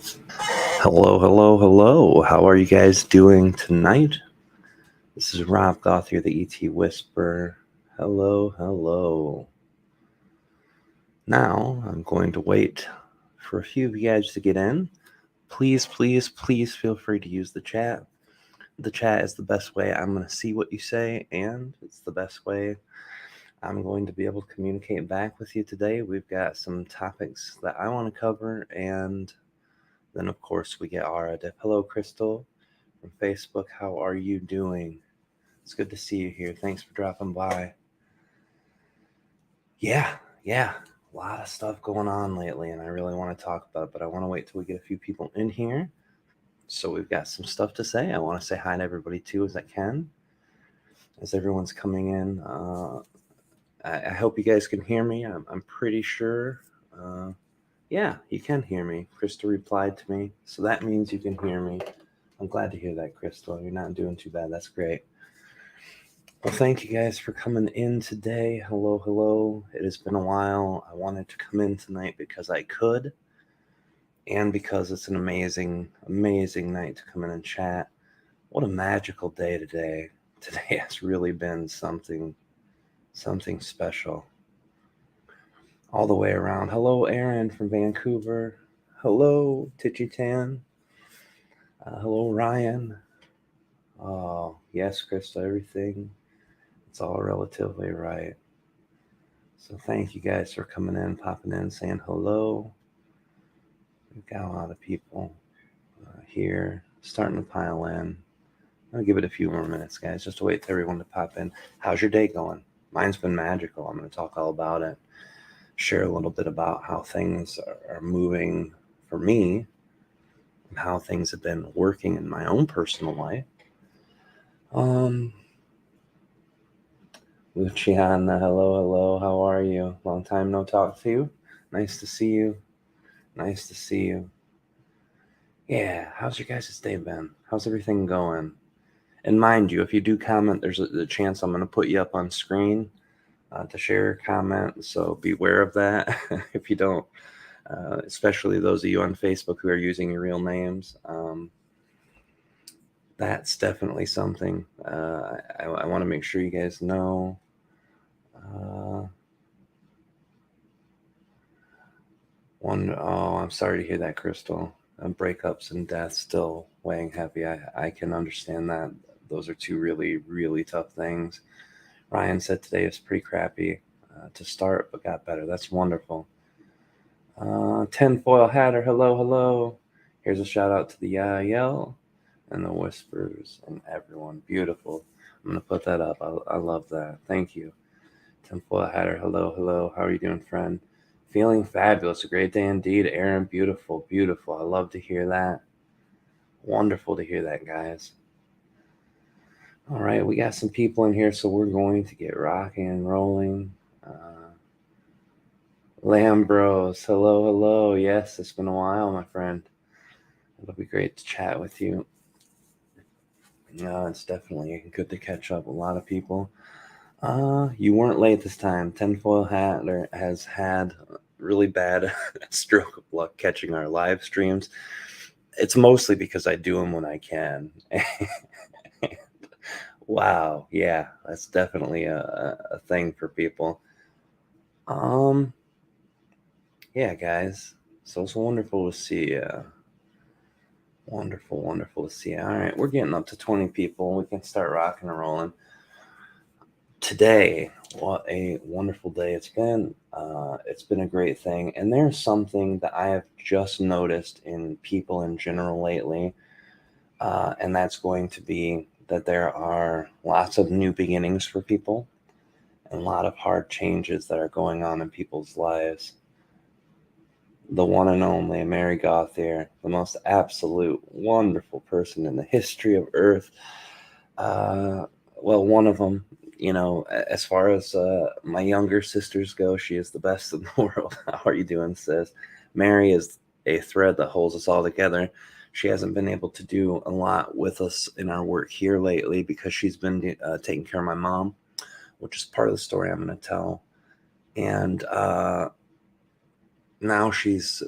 Hello, hello, hello. How are you guys doing tonight? This is Rob Gauthier, the ET Whisperer. Hello, hello. Now, I'm going to wait for a few of you guys to get in. Please, please, please feel free to use the chat. The chat is the best way I'm going to see what you say, and it's the best way I'm going to be able to communicate back with you today. We've got some topics that I want to cover, and then, of course, we get Aridif. Hello, Crystal from Facebook. How are you doing? It's good to see you here. Thanks for dropping by. Yeah, a lot of stuff going on lately, and I really want to talk about it, but I want to wait till we get a few people in here. So we've got some stuff to say. I want to say hi to everybody, too, as I can. As everyone's coming in, I hope you guys can hear me. I'm pretty sure. Yeah, you can hear me. Crystal replied to me, so that means you can hear me. I'm glad to hear that, Crystal. You're not doing too bad. That's great. Well, thank you guys for coming in today. Hello, hello. It has been a while. I wanted to come in tonight because I could, and because it's an amazing, amazing night to come in and chat. What a magical day today. Today has really been something special. All the way around. Hello, Aaron from Vancouver. Hello, Tichitan. Hello, Ryan. Oh, yes, Krista, everything. It's all relatively right. So thank you guys for coming in, popping in, saying hello. We've got a lot of people here starting to pile in. I'll give it a few more minutes, guys, just to wait for everyone to pop in. How's your day going? Mine's been magical. I'm going to talk all about it. Share a little bit about how things are moving for me and how things have been working in my own personal life. Luciana, hello, how are you? Long time no talk to you. Nice to see you. Yeah, how's your guys' day been? How's everything going? And mind you, if you do comment, there's a chance I'm going to put you up on screen to share a comment, so beware of that if you don't, especially those of you on Facebook who are using your real names. That's definitely something I want to make sure you guys know. I'm sorry to hear that, Crystal. Breakups and death still weighing heavy. I can understand that. Those are two really, really tough things. Ryan said today is pretty crappy to start, but got better. That's wonderful. Tinfoil Hatter, hello. Here's a shout out to the Yell and the Whispers and everyone. Beautiful. I'm going to put that up. I love that. Thank you. Tinfoil Hatter, hello. How are you doing, friend? Feeling fabulous. A great day indeed. Aaron, beautiful. I love to hear that. Wonderful to hear that, guys. All right, we got some people in here, so we're going to get rocking and rolling. Lambros, hello. Yes, it's been a while, my friend. It'll be great to chat with you. It's definitely good to catch up with a lot of people. You weren't late this time. Tinfoil Hatter has had really bad stroke of luck catching our live streams. It's mostly because I do them when I can. Wow, yeah, that's definitely a thing for people. Yeah, guys. So it's wonderful to see you. Wonderful to see you. All right, we're getting up to 20 people. We can start rocking and rolling. Today, what a wonderful day it's been. It's been a great thing. And there's something that I have just noticed in people in general lately, and that's going to be that there are lots of new beginnings for people and a lot of hard changes that are going on in people's lives. The one and only Mary Gauthier, the most absolute wonderful person in the history of Earth. Well, one of them, as far as my younger sisters go, she is the best in the world. How are you doing, sis? Mary is a thread that holds us all together. She hasn't been able to do a lot with us in our work here lately because she's been taking care of my mom, which is part of the story I'm going to tell. And now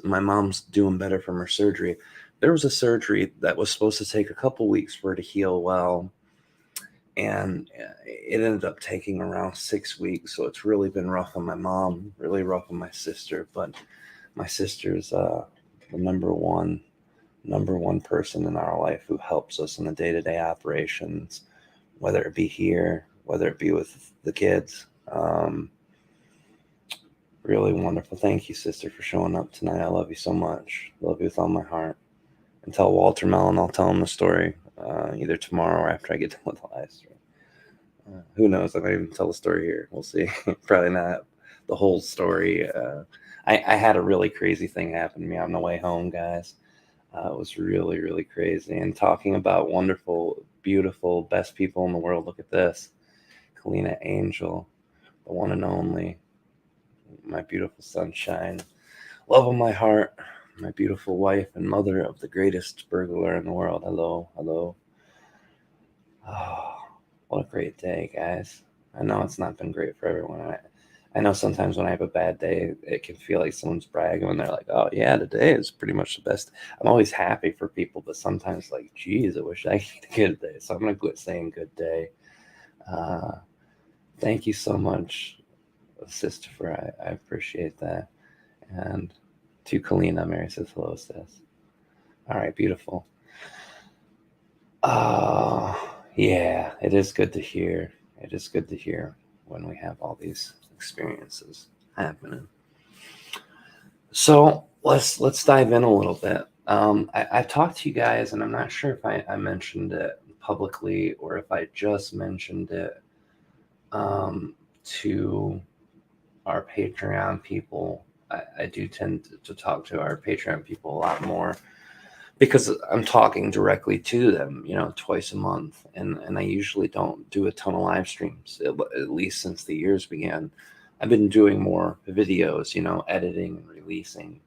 my mom's doing better from her surgery. There was a surgery that was supposed to take a couple weeks for her to heal well, and it ended up taking around 6 weeks. So it's really been rough on my mom, really rough on my sister. But my sister's the number one person in our life who helps us in the day-to-day operations, whether it be here, whether it be with the kids. Really wonderful. Thank you, sister, for showing up tonight. I love you so much. Love you with all my heart. And tell Walter Mellon I'll tell him the story either tomorrow or after I get done with the live stream. Who knows? I might even tell the story here. We'll see. Probably not the whole story. I had a really crazy thing happen to me on the way home, guys. It was really, really crazy. And talking about wonderful, beautiful, best people in the world. Look at this. Kalina Angell, the one and only. My beautiful sunshine. Love of my heart. My beautiful wife and mother of the greatest burglar in the world. Hello, hello. Oh, what a great day, guys. I know it's not been great for everyone. I know sometimes when I have a bad day, it can feel like someone's bragging when they're like, oh, yeah, today is pretty much the best. I'm always happy for people, but sometimes like, geez, I wish I had a good day. So I'm going to quit saying good day. Thank you so much, sister. I appreciate that. And to Kalina, Mary says hello, sis. All right, beautiful. Yeah, it is good to hear. It is good to hear when we have all these experiences happening. So let's dive in a little bit. I talked to you guys, and I'm not sure if I mentioned it publicly or if I just mentioned it to our Patreon people. I do tend to talk to our Patreon people a lot more because I'm talking directly to them, twice a month. And I usually don't do a ton of live streams, at least since the years began. I've been doing more videos, editing and releasing.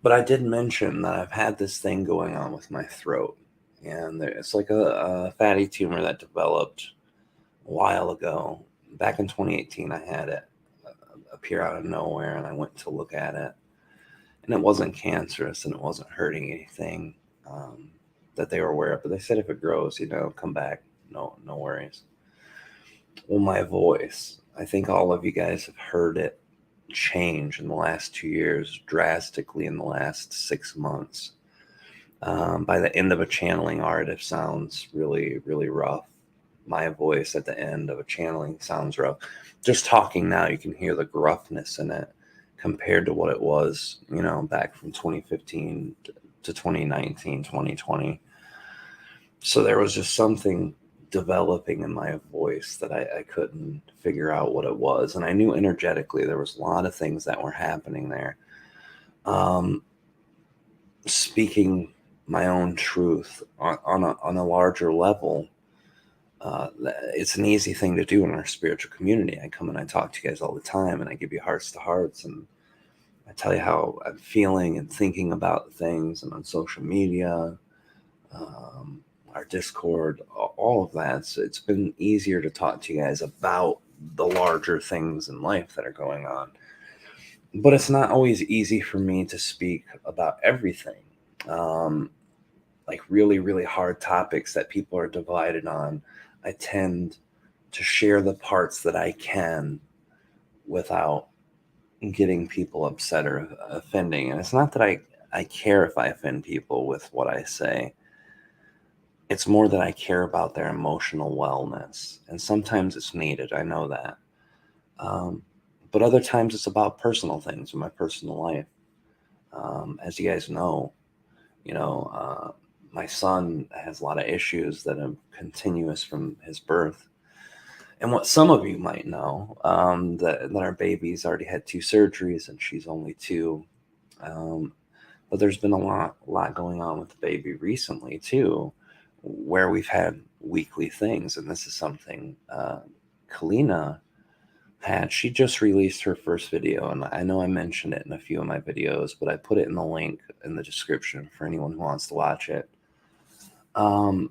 But I did mention that I've had this thing going on with my throat. And it's like a fatty tumor that developed a while ago. Back in 2018, I had it appear out of nowhere, and I went to look at it. And it wasn't cancerous, and it wasn't hurting anything that they were aware of. But they said if it grows, come back. No worries. Well, my voice, I think all of you guys have heard it change in the last 2 years, drastically in the last 6 months. By the end of a channeling, Aridif sounds really, really rough. My voice at the end of a channeling sounds rough. Just talking now, you can hear the gruffness in it compared to what it was, back from 2015 to 2019, 2020. So there was just something developing in my voice that I couldn't figure out what it was. And I knew energetically there was a lot of things that were happening there. Speaking my own truth on a larger level, it's an easy thing to do in our spiritual community. I come and I talk to you guys all the time, and I give you hearts to hearts, and I tell you how I'm feeling and thinking about things, and on social media, our Discord, all of that. So it's been easier to talk to you guys about the larger things in life that are going on. But it's not always easy for me to speak about everything. Like really, really hard topics that people are divided on. I tend to share the parts that I can without getting people upset or offending. And it's not that I care if I offend people with what I say. It's more that I care about their emotional wellness. And sometimes it's needed. I know that. But other times it's about personal things in my personal life. As you guys know, my son has a lot of issues that are continuous from his birth. And what some of you might know, that our baby's already had 2 surgeries and she's only 2. But there's been a lot going on with the baby recently too, where we've had weekly things. And this is something Kalina had. She just released her first video, and I know I mentioned it in a few of my videos, but I put it in the link in the description for anyone who wants to watch it.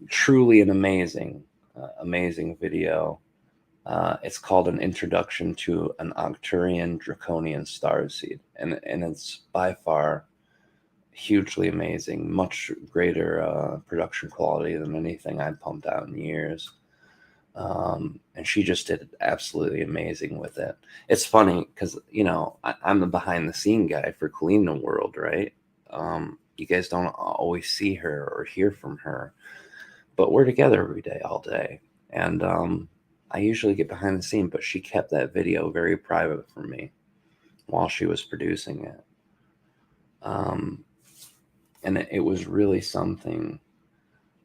Truly an amazing video. It's called An Introduction to an Arcturian Draconian Starseed. And it's by far hugely amazing, much greater production quality than anything I've pumped out in years. And she just did absolutely amazing with it. It's funny because, I'm the behind the scene guy for Kalina World, right? You guys don't always see her or hear from her, but we're together every day, all day. And I usually get behind the scene, but she kept that video very private from me while she was producing it. And it was really something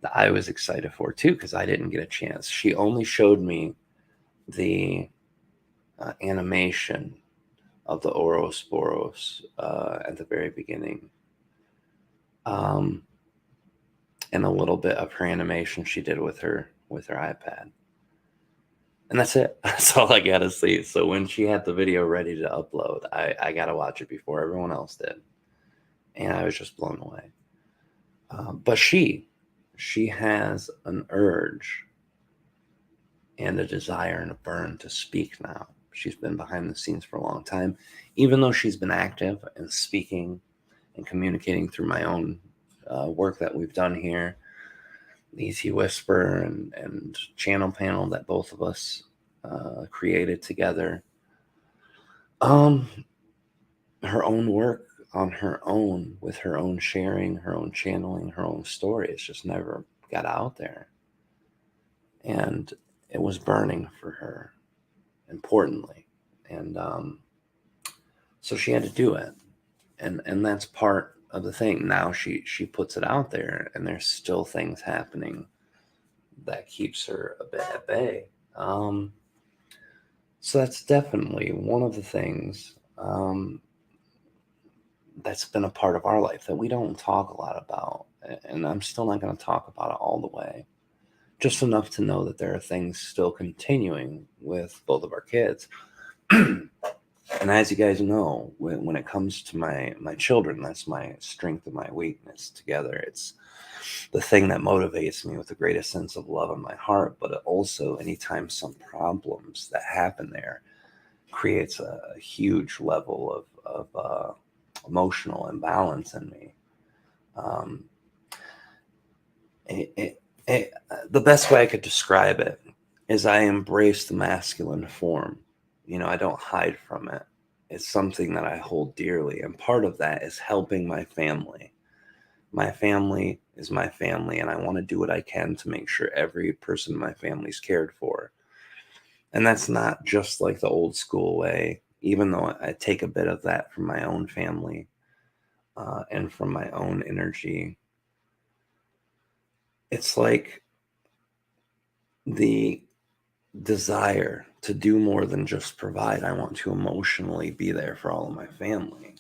that I was excited for too, because I didn't get a chance. She only showed me the animation of the Ouroboros at the very beginning, and a little bit of her animation she did with her iPad, and that's it. That's all I gotta see. So when she had the video ready to upload, I gotta watch it before everyone else did, and I was just blown away. But she has an urge and a desire and a burn to speak now. She's been behind the scenes for a long time, even though she's been active and speaking and communicating through my own work that we've done here, the Easy Whisper and channel panel that both of us created together. Her own work on her own, with her own sharing, her own channeling, her own story, it's just never got out there. And it was burning for her, importantly. And so she had to do it. And that's part of the thing. Now she puts it out there, and there's still things happening that keeps her a bit at bay. So that's definitely one of the things that's been a part of our life that we don't talk a lot about. And I'm still not going to talk about it all the way. Just enough to know that there are things still continuing with both of our kids. And as you guys know, when it comes to my children, that's my strength and my weakness together. It's the thing that motivates me with the greatest sense of love in my heart. But also, anytime some problems that happen there creates a huge level of emotional imbalance in me. The best way I could describe it is I embrace the masculine form. I don't hide from it. It's something that I hold dearly. And part of that is helping my family. My family is my family, and I want to do what I can to make sure every person in my family is cared for. And that's not just like the old school way, even though I take a bit of that from my own family and from my own energy. It's like the desire to do more than just provide. I want to emotionally be there for all of my family.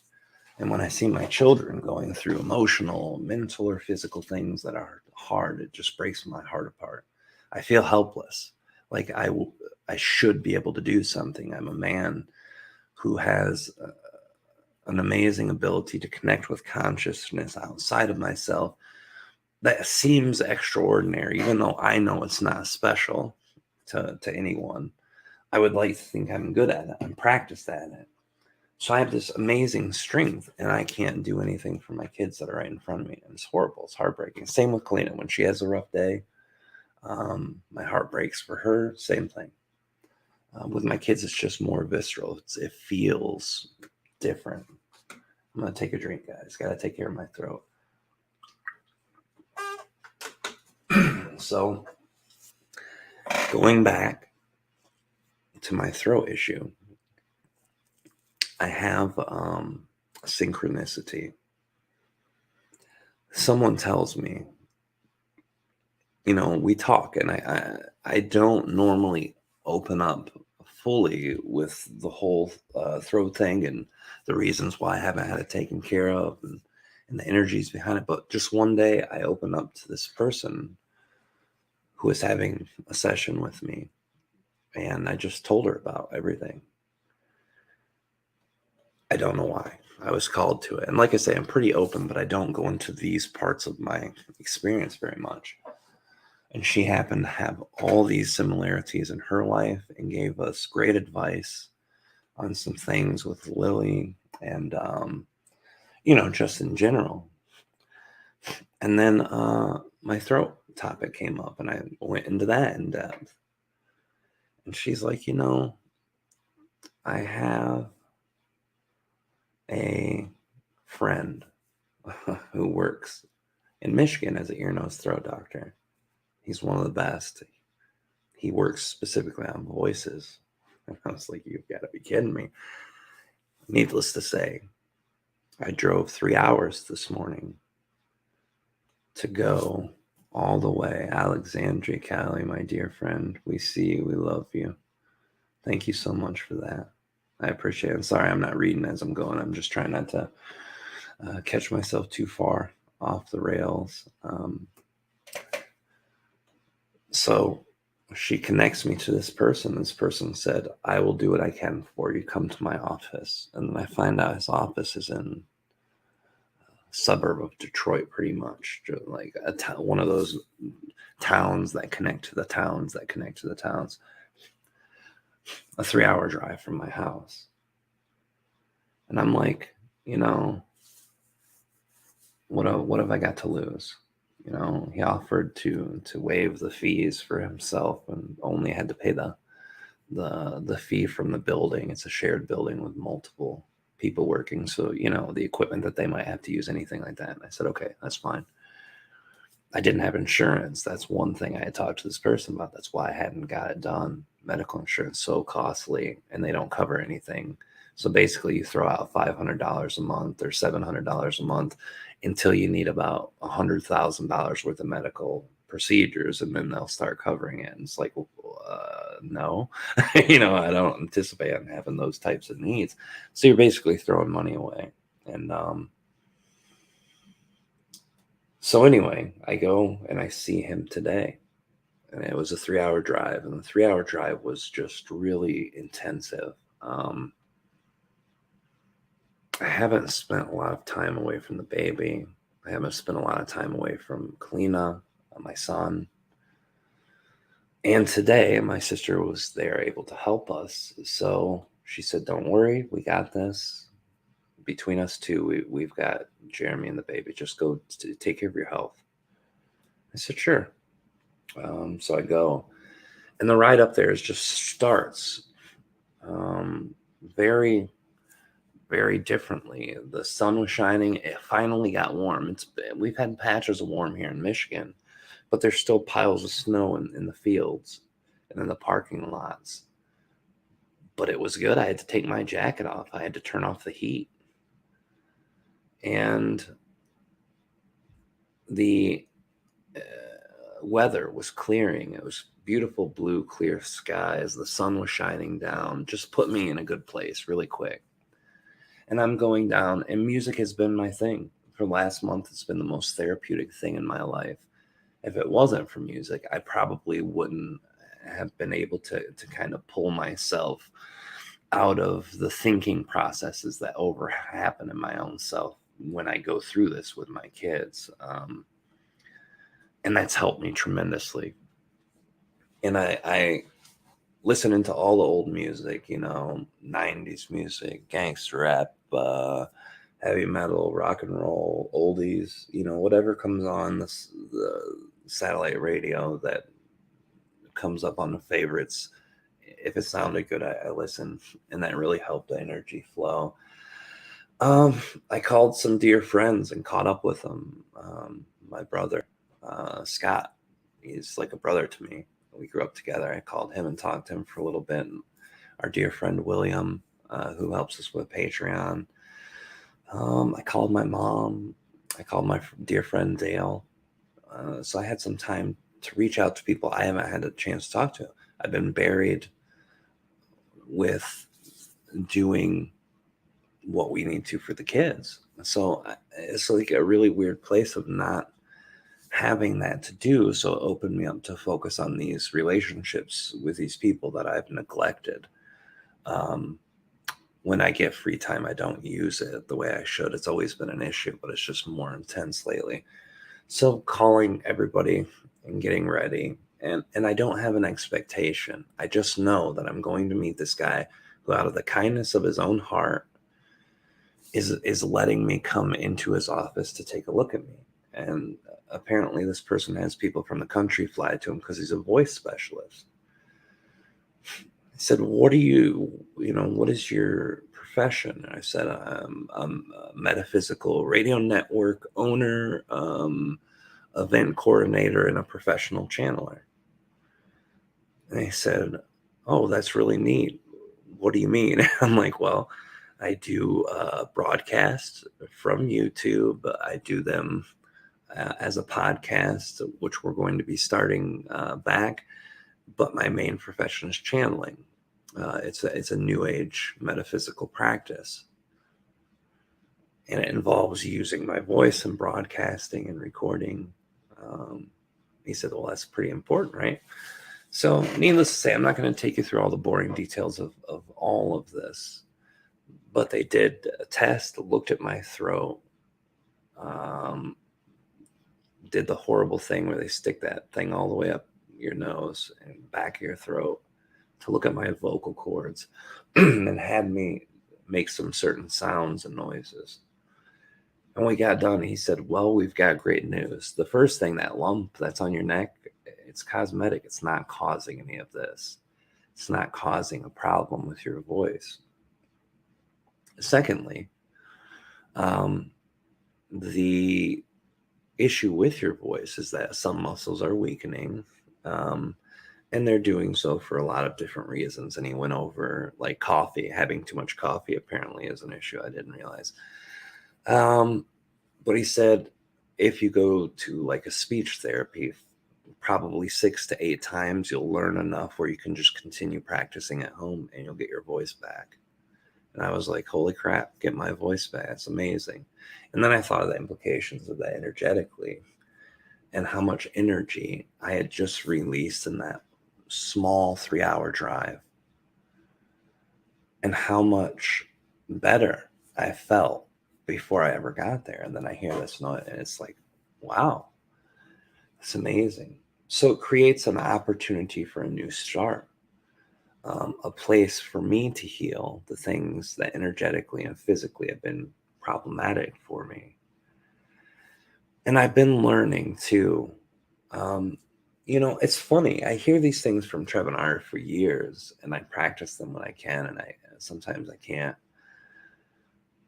And when I see my children going through emotional, mental, or physical things that are hard, it just breaks my heart apart. I feel helpless. Like I should be able to do something. I'm a man who has an amazing ability to connect with consciousness outside of myself that seems extraordinary, even though I know it's not special to anyone. I would like to think I'm good at it. I'm practiced at it. So I have this amazing strength, and I can't do anything for my kids that are right in front of me. And it's horrible. It's heartbreaking. Same with Kalina. When she has a rough day, my heart breaks for her. Same thing. With my kids, it's just more visceral. It feels different. I'm going to take a drink, guys. Got to take care of my throat. So, going back to my throat issue, I have synchronicity. Someone tells me, we talk, and I don't normally open up fully with the whole throat thing and the reasons why I haven't had it taken care of and the energies behind it. But just one day I opened up to this person who was having a session with me, and I just told her about everything. I don't know why. I was called to it. And like I say, I'm pretty open, but I don't go into these parts of my experience very much. And she happened to have all these similarities in her life and gave us great advice on some things with Lily and, just in general. And then my throat topic came up and I went into that in depth. And she's like, I have a friend who works in Michigan as an ear, nose, throat doctor. He's one of the best. He works specifically on voices. And I was like, you've got to be kidding me. Needless to say, I drove 3 hours this morning to go all the way. Alexandria, Cali, my dear friend, we see you. We love you. Thank you so much for that. I appreciate it. I'm sorry I'm not reading as I'm going. I'm just trying not to catch myself too far off the rails. So she connects me to this person. This person said, I will do what I can for you. Come to my office. And then I find out his office is in a suburb of Detroit, pretty much. Like one of those towns that connect to the towns that connect to the towns. A 3-hour drive from my house. And I'm like, what have I got to lose? He offered to waive the fees for himself and only had to pay the fee from the building. It's a shared building with multiple people working. So, the equipment that they might have to use, anything like that. And I said, okay, that's fine. I didn't have insurance. That's one thing I had talked to this person about. That's why I hadn't got it done. Medical insurance, so costly, and they don't cover anything. So basically you throw out $500 a month or $700 a month until you need about $100,000 worth of medical procedures, and then they'll start covering it. And it's like, no, I don't anticipate on having those types of needs. So you're basically throwing money away. And so anyway, I go and I see him today. And it was a 3-hour drive, and the 3-hour drive was just really intensive. I haven't spent a lot of time away from the baby. I haven't spent a lot of time away from Kalina, my son. And today, my sister was there able to help us. So she said, don't worry, we got this. Between us two, we've got Jeremy and the baby. Just go to take care of your health. I said, sure. So I go, and the ride up there just starts very, very differently. The sun was shining. It finally got warm. We've had patches of warm here in Michigan, but there's still piles of snow in the fields and in the parking lots. But it was good. I had to take my jacket off. I had to turn off the heat. And the weather was clearing. It was beautiful blue, clear skies. The sun was shining down. Just put me in a good place really quick. And I'm going down, and music has been my thing. For last month, it's been the most therapeutic thing in my life. If it wasn't for music, I probably wouldn't have been able to kind of pull myself out of the thinking processes that happen in my own self when I go through this with my kids. And that's helped me tremendously. And I listening to all the old music, 90s music, gangster rap, heavy metal, rock and roll, oldies, whatever comes on the satellite radio that comes up on the favorites. If it sounded good, I listened, and that really helped the energy flow. I called some dear friends and caught up with them. My brother, Scott, he's like a brother to me. We grew up together. I called him and talked to him for a little bit. And our dear friend William, who helps us with Patreon. I called my mom. I called my dear friend Dale. So I had some time to reach out to people I haven't had a chance to talk to. I've been buried with doing what we need to for the kids. So it's like a really weird place of not having that to do. So it opened me up to focus on these relationships with these people that I've neglected. When I get free time, I don't use it the way I should. It's always been an issue, but it's just more intense lately. So calling everybody and getting ready. And I don't have an expectation. I just know that I'm going to meet this guy who, out of the kindness of his own heart, is letting me come into his office to take a look at me. And apparently this person has people from the country fly to him because he's a voice specialist. I said, what is your profession? And I said, I'm a metaphysical radio network owner, event coordinator, and a professional channeler. And they said, oh, that's really neat. What do you mean? I'm like, well, I do broadcasts from YouTube. I do them as a podcast, which we're going to be starting back. But my main profession is channeling. It's a new age metaphysical practice. And it involves using my voice and broadcasting and recording. He said, well, that's pretty important, right? So needless to say, I'm not going to take you through all the boring details of all of this. But they did a test, looked at my throat, did the horrible thing where they stick that thing all the way up your nose and back of your throat to look at my vocal cords and had me make some certain sounds and noises. And when we got done, he said, well, we've got great news. The first thing, that lump that's on your neck, it's cosmetic. It's not causing any of this. It's not causing a problem with your voice. Secondly, the issue with your voice is that some muscles are weakening, and they're doing so for a lot of different reasons. And he went over, like, coffee. Having too much coffee apparently is an issue. I didn't realize. But he said, if you go to like a speech therapy, probably 6 to 8 times, you'll learn enough where you can just continue practicing at home and you'll get your voice back. And I was like, holy crap, get my voice back. It's amazing. And then I thought of the implications of that energetically and how much energy I had just released in that small 3-hour drive and how much better I felt before I ever got there. And then I hear this noise and it's like, wow, it's amazing. So it creates an opportunity for a new start. A place for me to heal the things that energetically and physically have been problematic for me. And I've been learning too. It's funny. I hear these things from Treb and Aridif for years, and I practice them when I can, and sometimes I can't.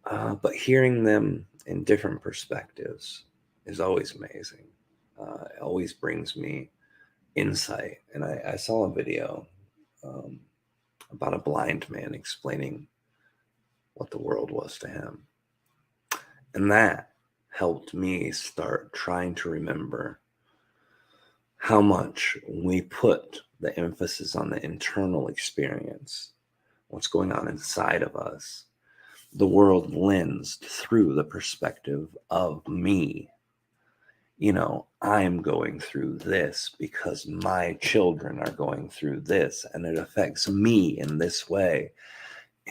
But hearing them in different perspectives is always amazing. It always brings me insight. And I saw a video about a blind man explaining what the world was to him. And that helped me start trying to remember how much we put the emphasis on the internal experience, what's going on inside of us. The world lensed through the perspective of me. I'm going through this because my children are going through this, and it affects me in this way.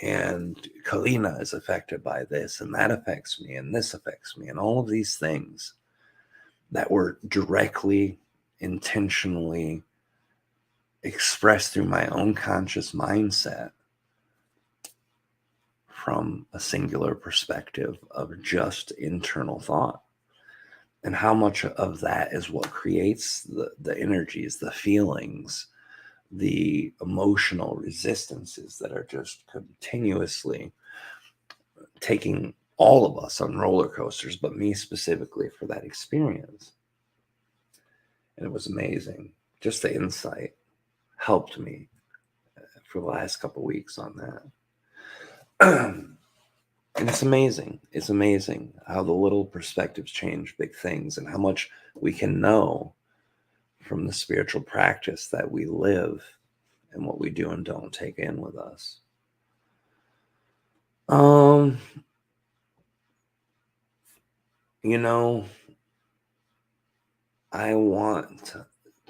And Kalina is affected by this, and that affects me, and this affects me, and all of these things that were directly, intentionally expressed through my own conscious mindset from a singular perspective of just internal thought. And how much of that is what creates the energies, the feelings, the emotional resistances that are just continuously taking all of us on roller coasters, but me specifically for that experience. And it was amazing. Just the insight helped me for the last couple of weeks on that. And it's amazing. It's amazing how the little perspectives change big things, and how much we can know from the spiritual practice that we live and what we do and don't take in with us. I want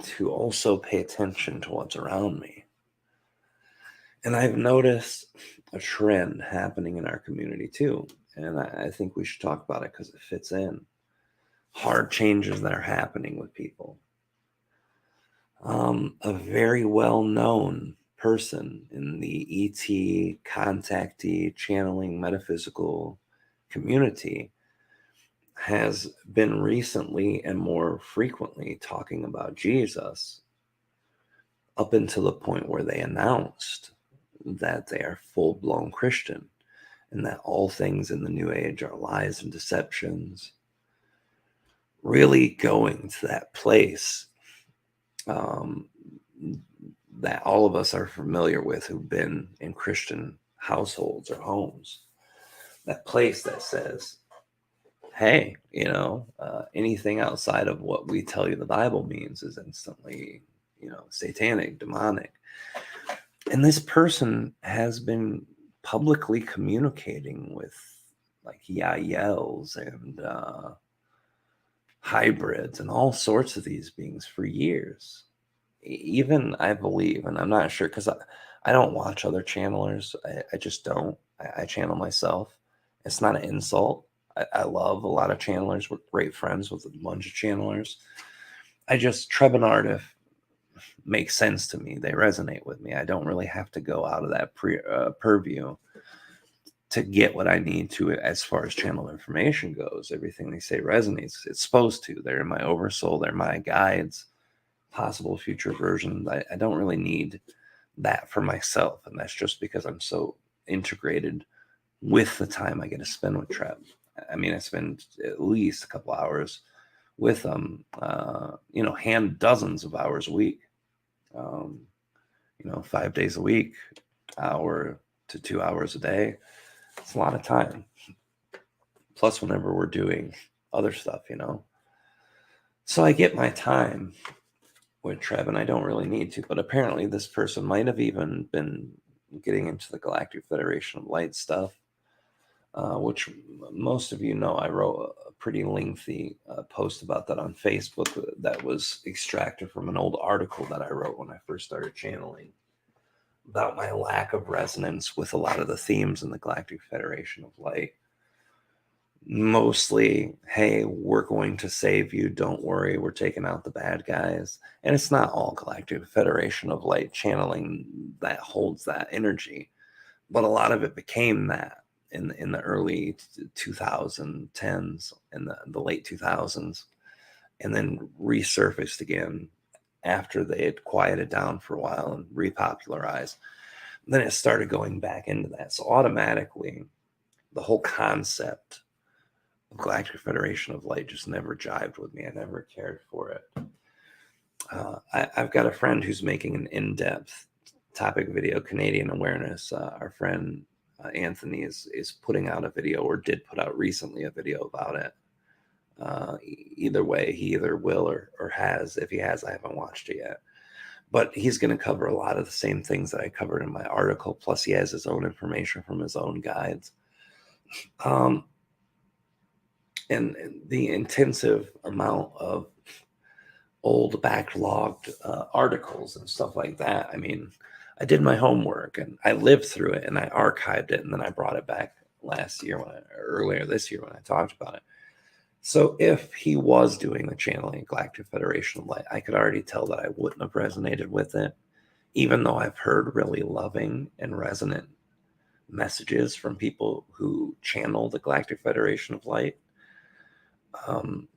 to also pay attention to what's around me. And I've noticed a trend happening in our community too. And I think we should talk about it because it fits in. Hard changes that are happening with people. A very well-known person in the ET, contactee, channeling, metaphysical community has been recently and more frequently talking about Jesus, up until the point where they announced that they are full-blown Christian and that all things in the New Age are lies and deceptions. Really going to that place um, that all of us are familiar with who've been in Christian households or homes. That place that says, hey, anything outside of what we tell you the Bible means is instantly, satanic, demonic. And this person has been publicly communicating with like Yaels and hybrids and all sorts of these beings for years. Even I believe, and I'm not sure because I don't watch other channelers. I just don't. I channel myself. It's not an insult. I love a lot of channelers. We're great friends with a bunch of channelers. Treb and Aridif make sense to me. They resonate with me. I don't really have to go out of that purview to get what I need to as far as channel information goes. Everything they say resonates. It's supposed to. They're my oversoul. They're my guides, possible future versions. I don't really need that for myself. And that's just because I'm so integrated with the time I get to spend with Treb. I mean, I spend at least a couple hours with them, hand dozens of hours a week, 5 days a week, hour to 2 hours a day. It's a lot of time. Plus, whenever we're doing other stuff, So I get my time with Treb, and I don't really need to. But apparently, this person might have even been getting into the Galactic Federation of Light stuff, which most of you know. I wrote a pretty lengthy post about that on Facebook that was extracted from an old article that I wrote when I first started channeling about my lack of resonance with a lot of the themes in the Galactic Federation of Light. Mostly, hey, we're going to save you. Don't worry. We're taking out the bad guys. And it's not all Galactic Federation of Light channeling that holds that energy. But a lot of it became that in the early 2010s and the late 2000s. And then resurfaced again after they had quieted down for a while and repopularized. Then it started going back into that. So automatically, the whole concept of Galactic Federation of Light just never jived with me. I never cared for it. I've got a friend who's making an in-depth topic video, Canadian awareness. Our friend Anthony is putting out a video, or did put out recently a video about it. Either way, he either will or has. If he has, I haven't watched it yet. But he's going to cover a lot of the same things that I covered in my article. Plus, he has his own information from his own guides. And the intensive amount of old backlogged articles and stuff like that. I mean, I did my homework and I lived through it and I archived it and then I brought it back earlier this year when I talked about it. So if he was doing the channeling Galactic Federation of Light, I could already tell that I wouldn't have resonated with it, even though I've heard really loving and resonant messages from people who channel the Galactic Federation of Light.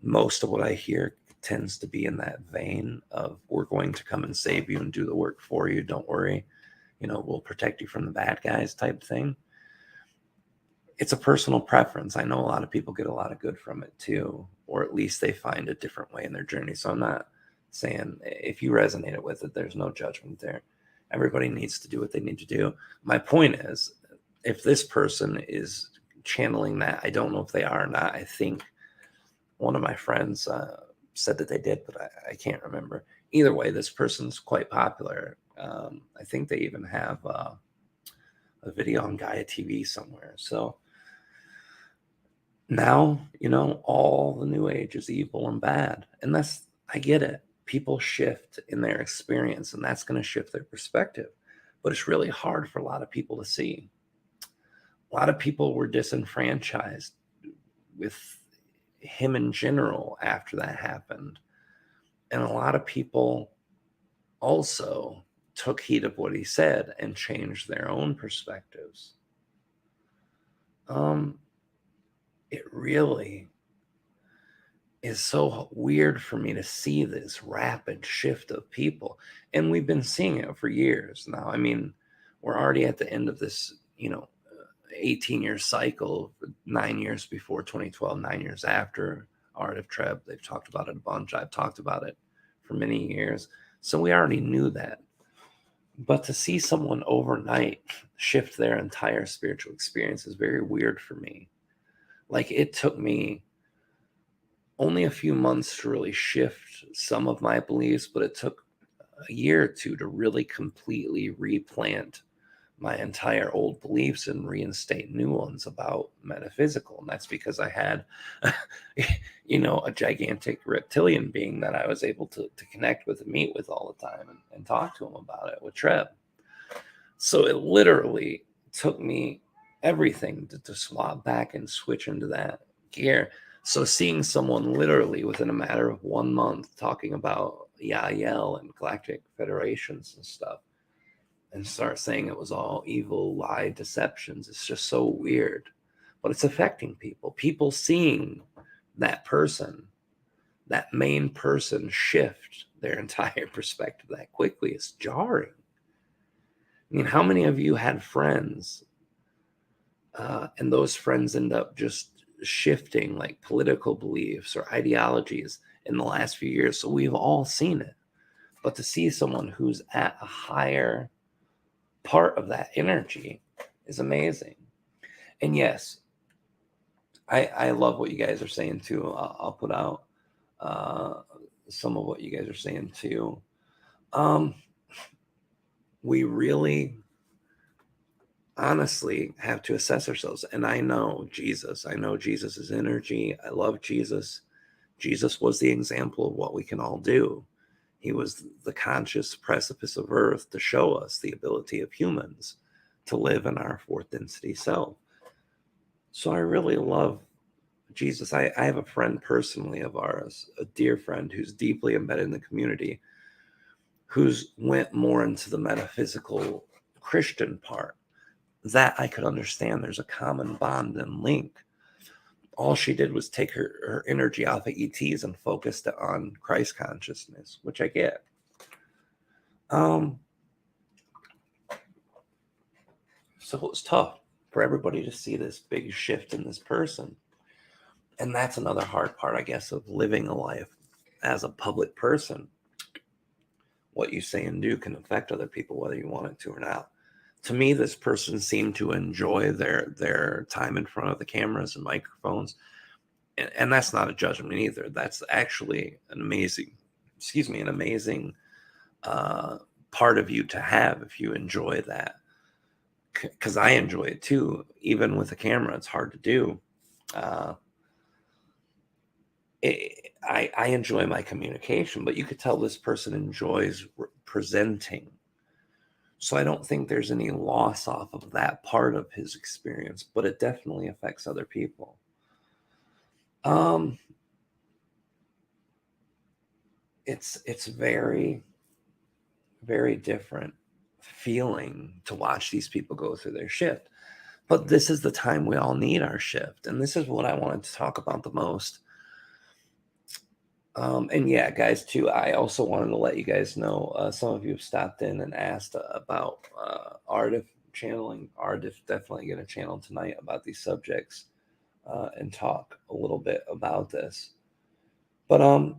Most of what I hear tends to be in that vein of, we're going to come and save you and do the work for you. Don't worry. We'll protect you from the bad guys type thing. It's a personal preference. I know a lot of people get a lot of good from it too, or at least they find a different way in their journey. So I'm not saying if you resonated with it, there's no judgment there. Everybody needs to do what they need to do. My point is, if this person is channeling that, I don't know if they are or not. I think one of my friends said that they did, but I can't remember. Either way, this person's quite popular. I think they even have a video on Gaia TV somewhere. So now, all the new age is evil and bad. And I get it. People shift in their experience, and that's going to shift their perspective. But it's really hard for a lot of people to see. A lot of people were disenfranchised with him in general after that happened. And a lot of people also took heed of what he said and changed their own perspectives. It really is so weird for me to see this rapid shift of people. And we've been seeing it for years now. I mean, we're already at the end of this, 18-year cycle, 9 years before 2012, 9 years after Aridif Treb. They've talked about it a bunch. I've talked about it for many years. So we already knew that. But to see someone overnight shift their entire spiritual experience is very weird for me. Like, it took me only a few months to really shift some of my beliefs, but it took a year or two to really completely replant my entire old beliefs and reinstate new ones about metaphysical. And that's because I had, a gigantic reptilian being that I was able to connect with and meet with all the time and talk to him about it with Treb. So it literally took me everything to swap back and switch into that gear. So seeing someone literally within a matter of 1 month talking about Yael and Galactic federations and stuff, and start saying it was all evil, lie, deceptions, it's just so weird. But it's affecting people. People seeing that person, that main person, shift their entire perspective that quickly is jarring. I mean, how many of you had friends and those friends end up just shifting like political beliefs or ideologies in the last few years? So we've all seen it. But to see someone who's at a higher part of that energy is amazing. And yes, I love what you guys are saying too. I'll put out some of what you guys are saying too. We really honestly have to assess ourselves. And I know Jesus is energy. I love Jesus. Jesus was the example of what we can all do. He was the conscious precipice of earth to show us the ability of humans to live in our fourth density self. So I really love Jesus. I have a friend personally of ours, a dear friend who's deeply embedded in the community, who's went more into the metaphysical Christian part. That I could understand. There's a common bond and link. All she did was take her energy off of ETs and focused it on Christ consciousness, which I get. So it was tough for everybody to see this big shift in this person. And that's another hard part, I guess, of living a life as a public person. What you say and do can affect other people, whether you want it to or not. To me, this person seemed to enjoy their time in front of the cameras and microphones. And that's not a judgment either. That's actually an amazing part of you to have if you enjoy that. Because I enjoy it too. Even with a camera, it's hard to do. I enjoy my communication, but you could tell this person enjoys presenting. So I don't think there's any loss off of that part of his experience, but it definitely affects other people. It's very, very different feeling to watch these people go through their shift. But this is the time we all need our shift. And this is what I wanted to talk about the most. And yeah, guys, too, I also wanted to let you guys know, some of you have stopped in and asked about Aridif channeling. Aridif definitely going to channel tonight about these subjects and talk a little bit about this. But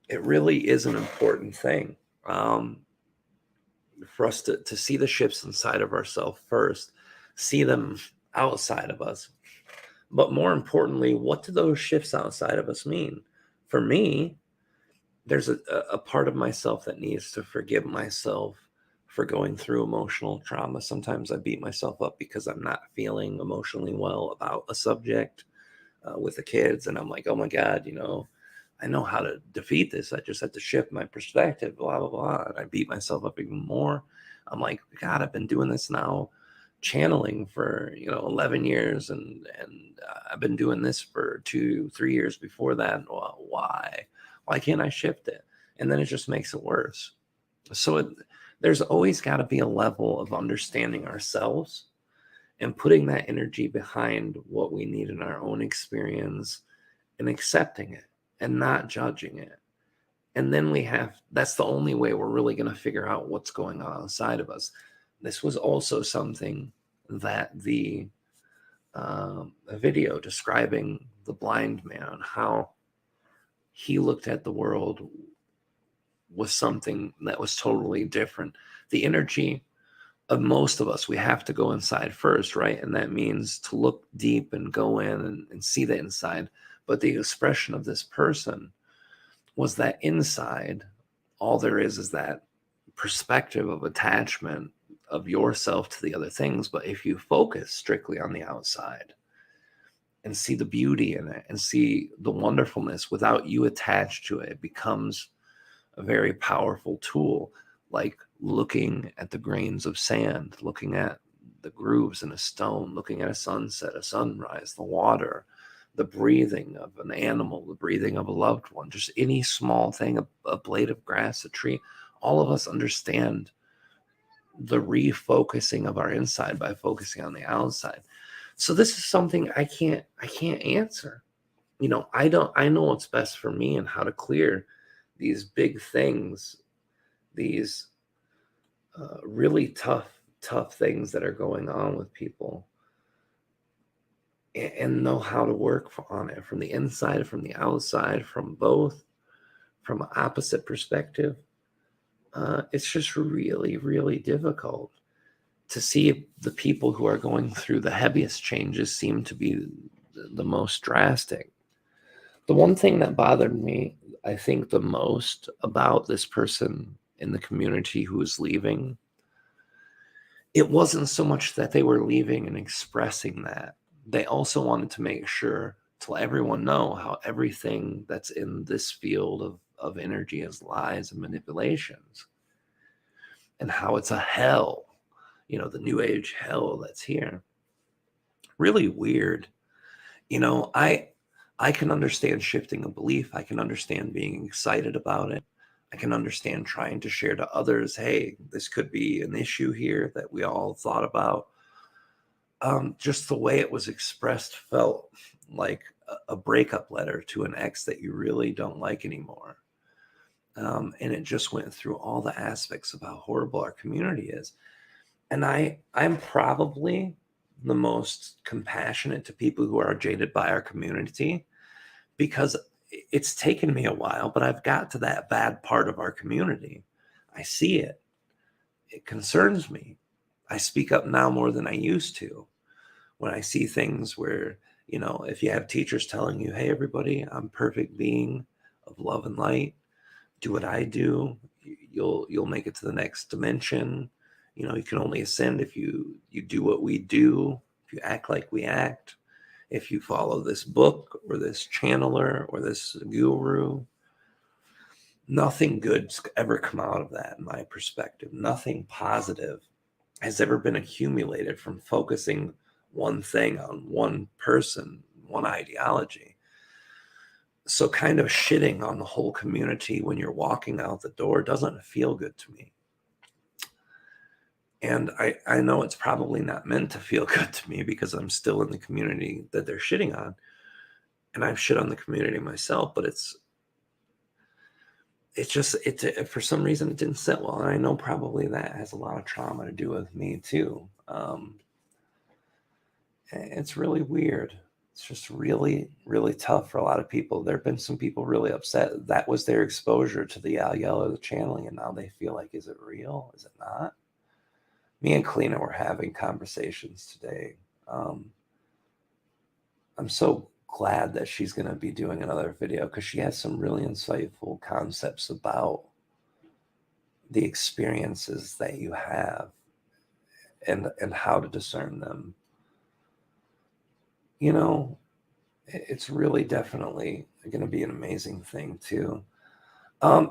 it really is an important thing for us to see the shifts inside of ourselves first, see them outside of us. But more importantly, what do those shifts outside of us mean? For me, there's a part of myself that needs to forgive myself for going through emotional trauma. Sometimes I beat myself up because I'm not feeling emotionally well about a subject with the kids. And I'm like, oh my God, I know how to defeat this. I just have to shift my perspective, blah, blah, blah. And I beat myself up even more. I'm like, God, I've been doing this now, channeling for 11 years and I've been doing this for 2-3 years before that. Well, why can't I shift it? and then it just makes it worse. So there's always got to be a level of understanding ourselves and putting that energy behind what we need in our own experience and accepting it and not judging it. And then that's the only way we're really going to figure out what's going on inside of us. This was also something that the a video describing the blind man, how he looked at the world, was something that was totally different. The energy of most of us, we have to go inside first, right? And that means to look deep and go in and see the inside. But the expression of this person was that inside, all there is that perspective of attachment of yourself to the other things. But if you focus strictly on the outside and see the beauty in it and see the wonderfulness without you attached to it, it becomes a very powerful tool, like looking at the grains of sand, looking at the grooves in a stone, looking at a sunset, a sunrise, the water, the breathing of an animal, the breathing of a loved one, just any small thing, a blade of grass, a tree. All of us understand the refocusing of our inside by focusing on the outside. So this is something I can't answer. I know what's best for me and how to clear these big things, these really tough things that are going on with people, and know how to work on it from the inside, from the outside, from both, from an opposite perspective. It's just really, really difficult to see. The people who are going through the heaviest changes seem to be the most drastic. The one thing that bothered me, I think, the most about this person in the community who was leaving, it wasn't so much that they were leaving and expressing that. They also wanted to make sure to let everyone know how everything that's in this field of energy is lies and manipulations, and how it's a hell, the new age hell that's here. Really weird. I can understand shifting a belief. I can understand being excited about it. I can understand trying to share to others, hey, this could be an issue here that we all thought about. Just the way it was expressed felt like a breakup letter to an ex that you really don't like anymore. And it just went through all the aspects of how horrible our community is. And I'm probably the most compassionate to people who are jaded by our community, because it's taken me a while, but I've got to that bad part of our community. I see it. It concerns me. I speak up now more than I used to. When I see things where, if you have teachers telling you, hey, everybody, I'm a perfect being of love and light, do what I do, you'll make it to the next dimension. You can only ascend if you do what we do, if you act like we act, if you follow this book or this channeler or this guru. Nothing good's ever come out of that, in my perspective. Nothing positive has ever been accumulated from focusing one thing on one person, one ideology. So kind of shitting on the whole community when you're walking out the door doesn't feel good to me. And I know it's probably not meant to feel good to me, because I'm still in the community that they're shitting on. And I've shit on the community myself, but it's just, for some reason, it didn't sit well. And I know probably that has a lot of trauma to do with me too. It's really weird. It's just really, really tough for a lot of people. There have been some people really upset. That was their exposure to the Angell or the channeling, and now they feel like, is it real? Is it not? Me and Kalina were having conversations today. I'm so glad that she's going to be doing another video, because she has some really insightful concepts about the experiences that you have and how to discern them. It's really definitely going to be an amazing thing too.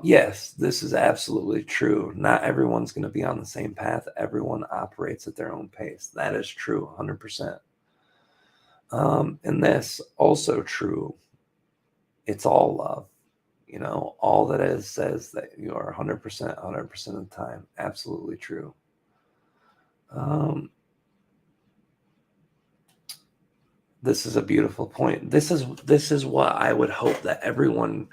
Yes, this is absolutely true. Not everyone's going to be on the same path. Everyone operates at their own pace. That is true, 100%. And that's also true. It's all love. You know, all that is says that you are 100%, 100% of the time. Absolutely true. This is a beautiful point. This is what I would hope that everyone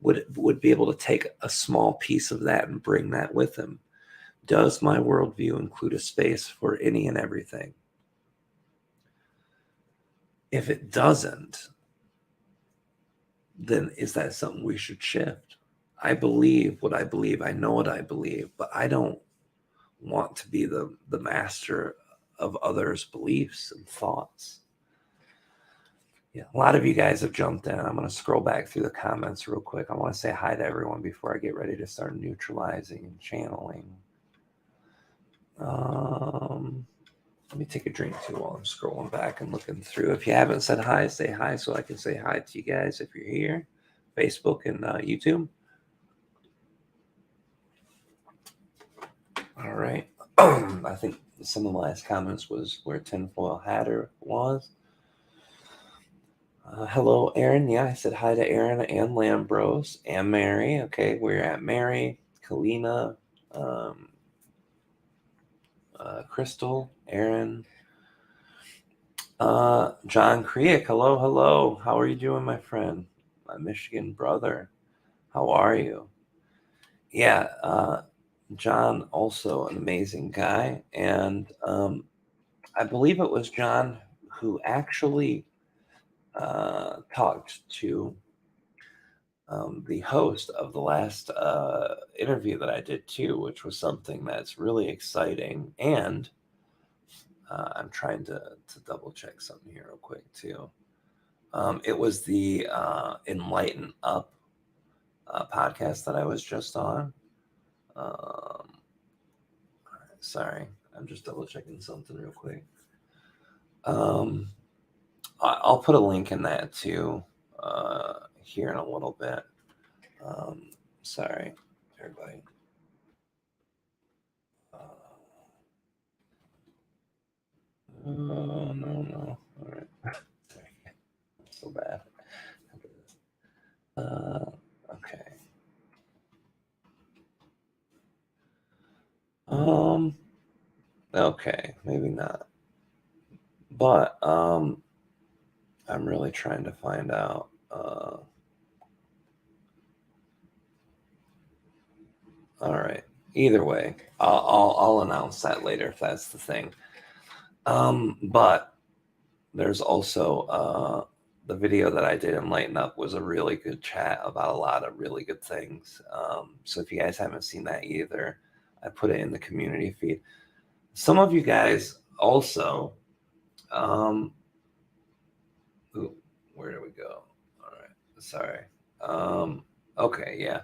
would be able to take a small piece of that and bring that with them. Does my worldview include a space for any and everything? If it doesn't, then is that something we should shift? I believe what I believe. I know what I believe, but I don't want to be the master of others' beliefs and thoughts. Yeah, a lot of you guys have jumped in. I'm going to scroll back through the comments real quick. I want to say hi to everyone before I get ready to start neutralizing and channeling. Let me take a drink too while I'm scrolling back and looking through. If you haven't said hi, say hi so I can say hi to you guys if you're here. Facebook and YouTube. All right. I think some of the last comments was where Tinfoil Hatter was. Hello, Aaron. Yeah, I said hi to Aaron and Lambros and Mary. Okay, we're at Mary, Kalina, Crystal, Aaron, John Kriek. Hello, hello. How are you doing, my friend? My Michigan brother. How are you? Yeah, John, also an amazing guy. And I believe it was John who actually talked to the host of the last interview that I did too, which was something that's really exciting. And I'm trying to double check something here real quick too. It was the Enlighten Up podcast that I was just on. Sorry, I'm just double checking something real quick. I'll put a link in that too here in a little bit. Sorry, everybody. No. All right. So bad. Okay. Okay, maybe not. But I'm really trying to find out. All right. Either way, I'll announce that later if that's the thing. But there's also the video that I did in Lighten Up was a really good chat about a lot of really good things. So if you guys haven't seen that either, I put it in the community feed. Some of you guys also, where do we go? All right, sorry. Okay, yeah.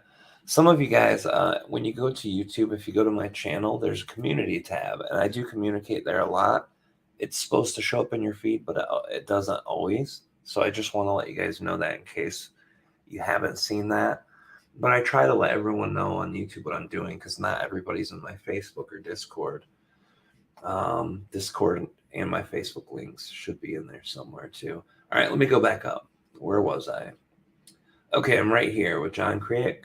Some of you guys, when you go to YouTube, if you go to my channel, there's a community tab, and I do communicate there a lot. It's supposed to show up in your feed, but it doesn't always. So I just want to let you guys know that in case you haven't seen that. But I try to let everyone know on YouTube what I'm doing because not everybody's in my Facebook or Discord. Discord and my Facebook links should be in there somewhere too. All right, let me go back up. Where was I? Okay, I'm right here with John Kriek.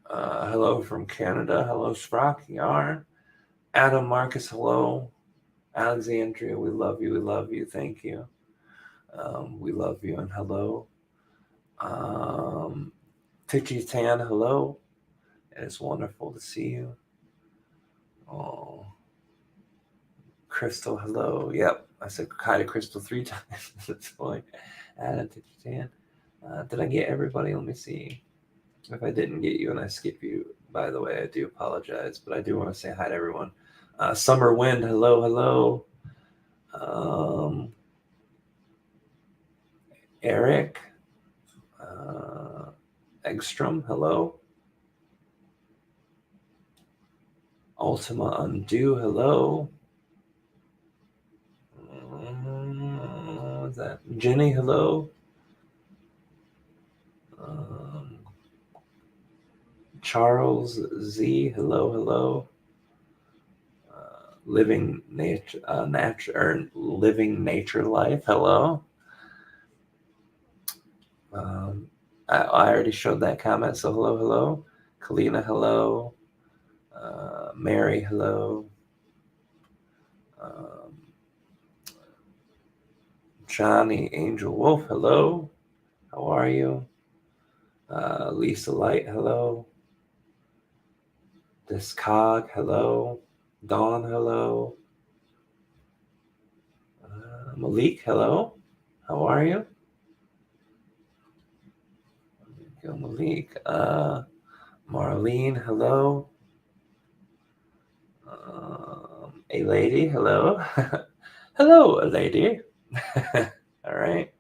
Hello from Canada. Hello, Sprock. Yar. Adam Marcus, hello. Alexandria, we love you. We love you. Thank you. We love you and hello. Titchy Tan, hello. It's wonderful to see you. Oh, Crystal, hello. Yep, I said hi to Crystal 3 times at this point. Adam, Titchy Tan. Did I get everybody? Let me see. If I didn't get you and I skip you, by the way, I do apologize, but I do want to say hi to everyone. Summer Wind, hello, hello. Eric, Eggstrom, hello. Ultima Undo, hello. What's that? Jenny, hello. Charles Z, hello, hello. Living Nature Life, hello. I already showed that comment, so hello, hello. Kalina, hello. Mary, hello. Um, Johnny, Angel Wolf, hello. How are you? Lisa Light, hello. Discog, hello. Dawn, hello. Malik, hello. How are you? Go, Malik. Marlene, hello. A lady, hello. Hello, a lady. All right.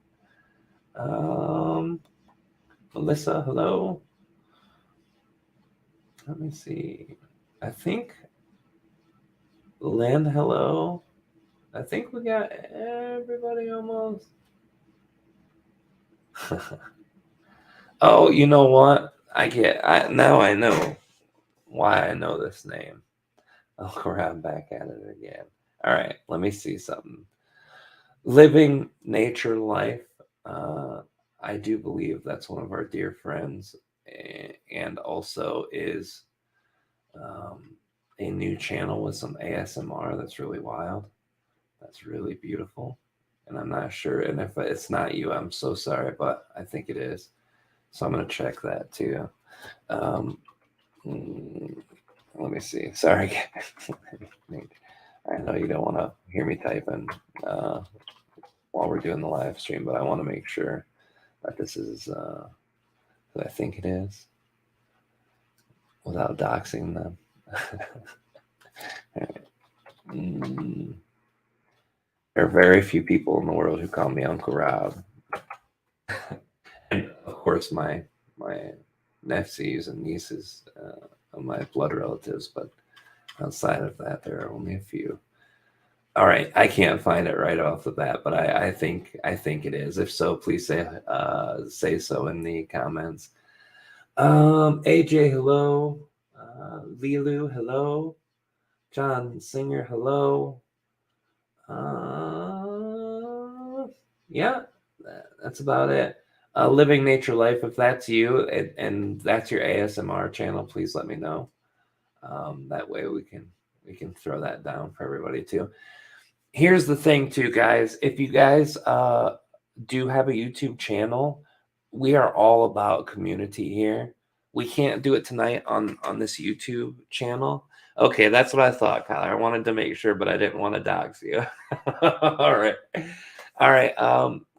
Melissa, hello. Let me see. I think Lynn, hello. I think we got everybody almost. Oh, you know what? Now I know why I know this name. I'll go around back at it again. All right, let me see something. Living Nature Life. Uh, I do believe that's one of our dear friends, and also is a new channel with some ASMR that's really wild. That's really beautiful. And I'm not sure. And if it's not you, I'm so sorry, but I think it is. So I'm going to check that too. Um, let me see. Sorry, guys. I know you don't want to hear me typing while we're doing the live stream, but I want to make sure that this is who I think it is without doxing them. There are very few people in the world who call me Uncle Rob. And of course, my nephews and nieces are my blood relatives, but outside of that, there are only a few. All right, I can't find it right off the bat, but I think it is. If so, please say so in the comments. AJ, hello. Lilu, hello. John Singer, hello. Yeah, that's about it. Living Nature Life. If that's you and that's your ASMR channel, please let me know. That way we can throw that down for everybody too. Here's the thing too, guys. If you guys do have a YouTube channel, we are all about community here. We can't do it tonight on this YouTube channel. Okay, that's what I thought, Kyler. I wanted to make sure, but I didn't want to dox you. All right. All right.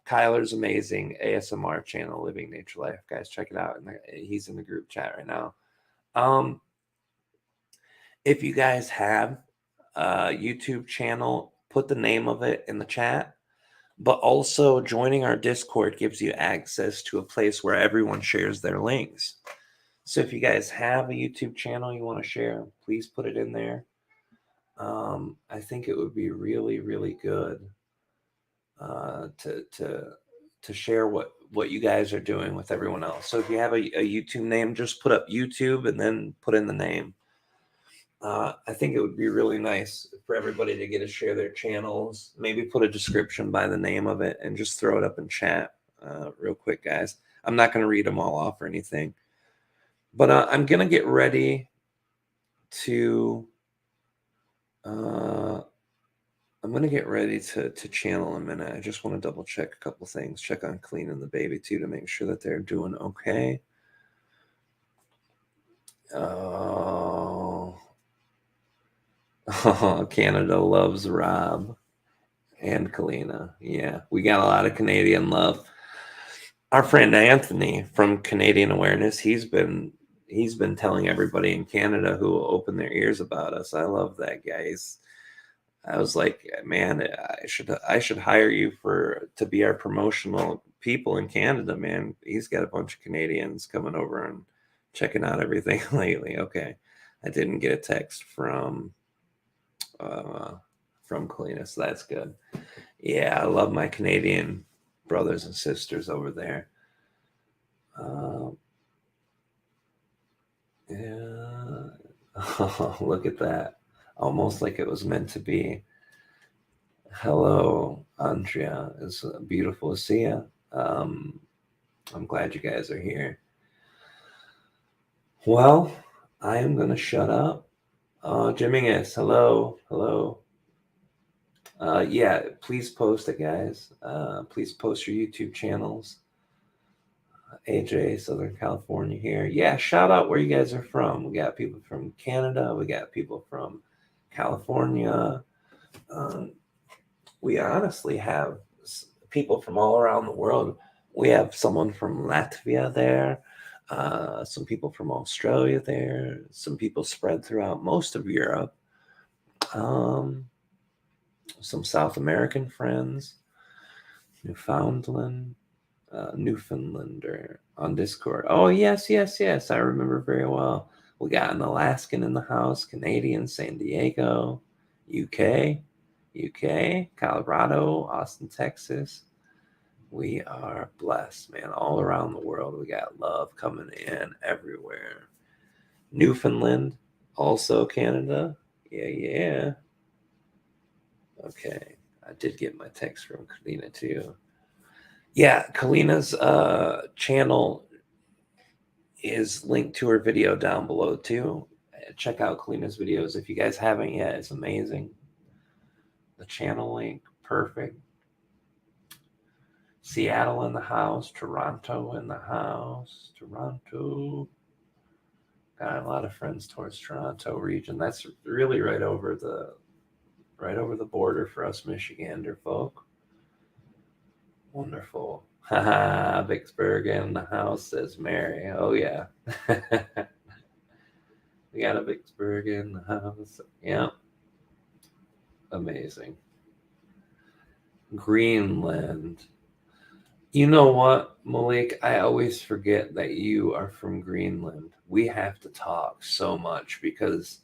Kyler's amazing ASMR channel, Living Nature Life. Guys, check it out. He's in the group chat right now. If you guys have a YouTube channel, put the name of it in the chat. But also joining our Discord gives you access to a place where everyone shares their links. So if you guys have a YouTube channel you want to share, please put it in there. I think it would be really, really good to share what you guys are doing with everyone else. So if you have a YouTube name, just put up YouTube and then put in the name. I think it would be really nice for everybody to get to share their channels. Maybe put a description by the name of it and just throw it up in chat real quick, guys. I'm not going to read them all off or anything. But I'm going to get ready to... I'm going to get ready to channel in a minute. I just want to double check a couple things. Check on Clean and the baby, too, to make sure that they're doing okay. Oh, Canada loves Rob and Kalina. Yeah, we got a lot of Canadian love. Our friend Anthony from Canadian Awareness, he's been telling everybody in Canada who will open their ears about us. I love that guy. I was like, man, I should hire you to be our promotional people in Canada, man. He's got a bunch of Canadians coming over and checking out everything lately. Okay, I didn't get a text from Kalina, so that's good. Yeah, I love my Canadian brothers and sisters over there. Yeah. Oh, look at that. Almost like it was meant to be. Hello, Andrea. It's beautiful to see you. I'm glad you guys are here. Well, I am going to shut up. Jimingus, hello. Yeah, please post it, guys. Please post your YouTube channels. AJ, Southern California here. Yeah, shout out where you guys are from. We got people from Canada. We got people from California. We honestly have people from all around the world. We have someone from Latvia there, some people from Australia there, some people spread throughout most of Europe, some South American friends, Newfoundland, Newfoundlander on Discord. Oh, yes. I remember very well. We got an Alaskan in the house, Canadian, San Diego, UK, Colorado, Austin, Texas. We are blessed, man. All around the world, we got love coming in everywhere. Newfoundland, also Canada. Yeah. Okay. I did get my text from Kalina too. Yeah, Kalina's channel is linked to her video down below too. Check out Kalina's videos if you guys haven't yet. It's amazing. The channel link, perfect. Seattle in the house, Toronto in the house, Toronto. Got a lot of friends towards Toronto region. That's really right over the border for us Michigander folk. Wonderful. Haha, Vicksburg in the house, says Mary. Oh yeah. We got a Vicksburg in the house. Yeah. Amazing. Greenland. You know what, Malik? I always forget that you are from Greenland. We have to talk so much because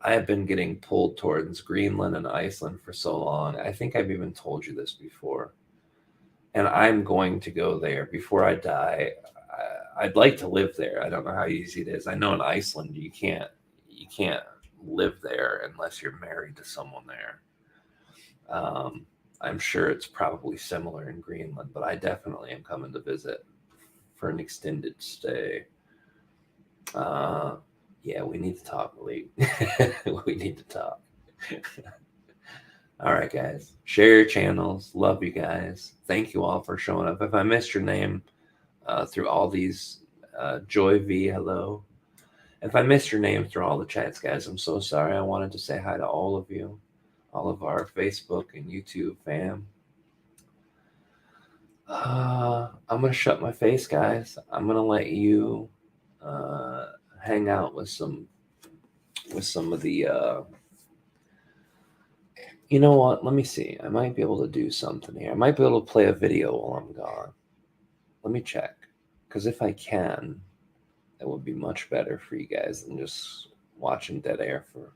I have been getting pulled towards Greenland and Iceland for so long. I think I've even told you this before. And I'm going to go there before I die. I'd like to live there. I don't know how easy it is. I know in Iceland you can't live there unless you're married to someone there. I'm sure it's probably similar in Greenland, but I definitely am coming to visit for an extended stay. Yeah, we need to talk, Malik. We need to talk. All right, guys. Share your channels. Love you guys. Thank you all for showing up. If I missed your name through all these, Joy V, hello. If I missed your name through all the chats, guys, I'm so sorry. I wanted to say hi to all of you, all of our Facebook and YouTube fam. I'm going to shut my face, guys. I'm going to let you hang out with some of the you know what, let me see. I might be able to do something here. I might be able to play a video while I'm gone. Let me check, because if I can, it would be much better for you guys than just watching dead air for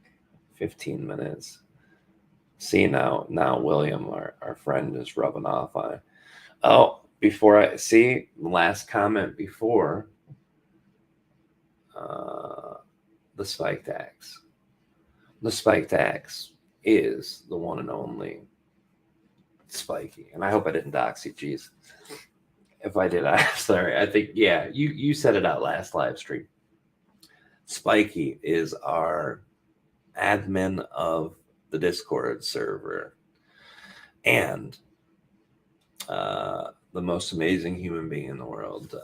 15 minutes. See, now William, our friend, is rubbing off on it. Oh, before I see the last comment before the spiked axe. The spiked axe is the one and only Spiky. And I hope I didn't dox you, jeez. If I did, I'm sorry. I think, yeah, you said it out last live stream. Spiky is our admin of the Discord server and the most amazing human being in the world.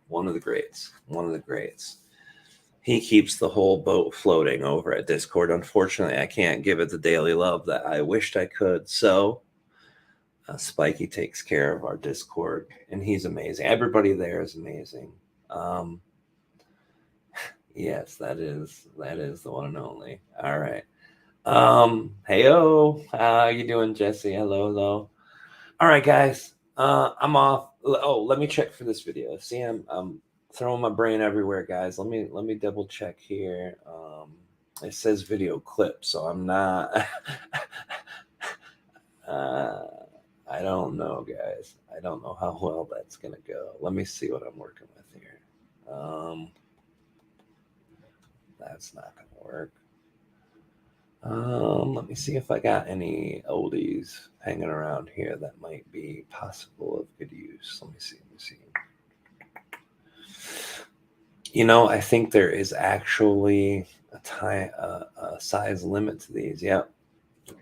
One of the greats. He keeps the whole boat floating over at Discord. Unfortunately, I can't give it the daily love that I wished I could. So Spiky takes care of our Discord, and he's amazing. Everybody there is amazing. Yes, that is the one and only. All right. Heyo, how you doing, Jesse? Hello. All right, guys. I'm off. Oh, let me check for this video. See, I'm throwing my brain everywhere, guys. Let me double check here. It says video clip, so I'm not. I don't know, guys. I don't know how well that's gonna go. Let me see what I'm working with here. That's not gonna work. Let me see if I got any oldies hanging around here that might be possible of good use. Let me see. You know, I think there is actually a size limit to these. Yep.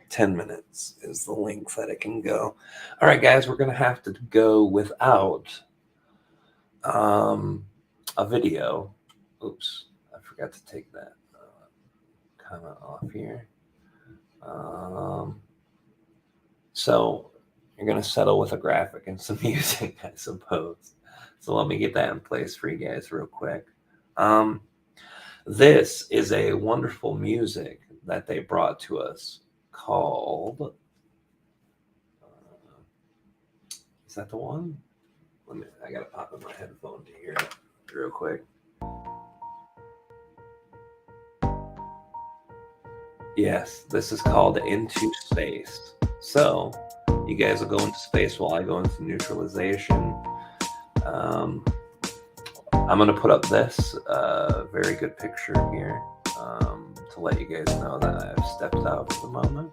10 minutes is the length that it can go. All right, guys, we're going to have to go without a video. Oops, I forgot to take that comment off here. So you're going to settle with a graphic and some music, I suppose. So let me get that in place for you guys real quick. This is a wonderful music that they brought to us called, is that the one? I gotta pop in my headphone to hear it real quick. Yes, this is called Into Space. So you guys will go into space while I go into neutralization. I'm going to put up this very good picture here to let you guys know that I've stepped out for the moment.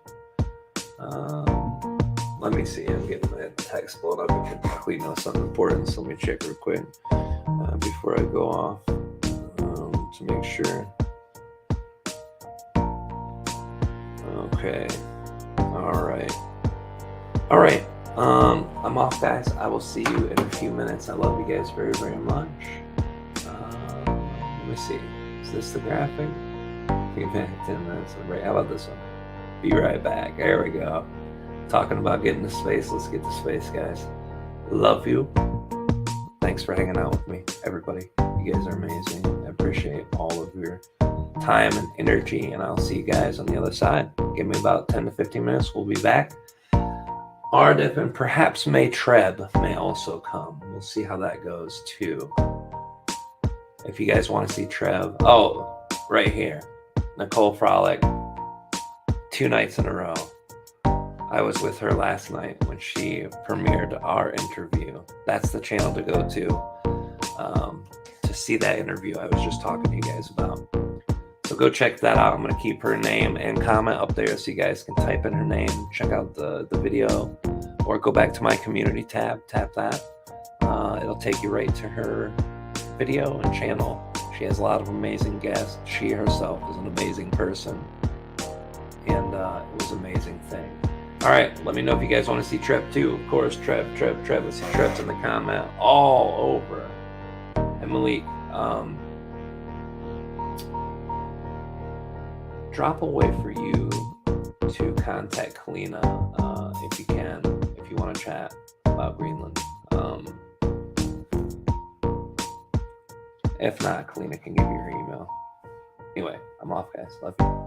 Let me see. I'm getting the text blown up. I probably know something important, so let me check real quick before I go off to make sure. Okay. All right. I'm off, guys. I will see you in a few minutes. I love you guys very, very much. Let me see. Is this the graphic? Be back 10 minutes. Right. How about this one? Be right back. There we go. Talking about getting to space. Let's get to space, guys. Love you. Thanks for hanging out with me, everybody. You guys are amazing. I appreciate all of your time and energy, and I'll see you guys on the other side. Give me about 10 to 15 minutes. We'll be back. Aridif and perhaps Treb may also come. We'll see how that goes too. If you guys want to see Treb, oh, right here, Nicole Frolic, 2 nights in a row. I was with her last night when she premiered our interview. That's the channel to go to see that interview I was just talking to you guys about. So go check that out. I'm going to keep her name and comment up there so you guys can type in her name, check out the video, or go back to my community tab, tap that. It'll take you right to her video and channel. She has a lot of amazing guests. She herself is an amazing person. And it was an amazing thing. All right, let me know if you guys want to see Treb too. Of course, Treb. Let's see Treb's in the comment all over. And Malik, drop a way for you to contact Kalina if you can, if you want to chat about Greenland. If not, Kalina can give you her email. Anyway, I'm off, guys. Love you.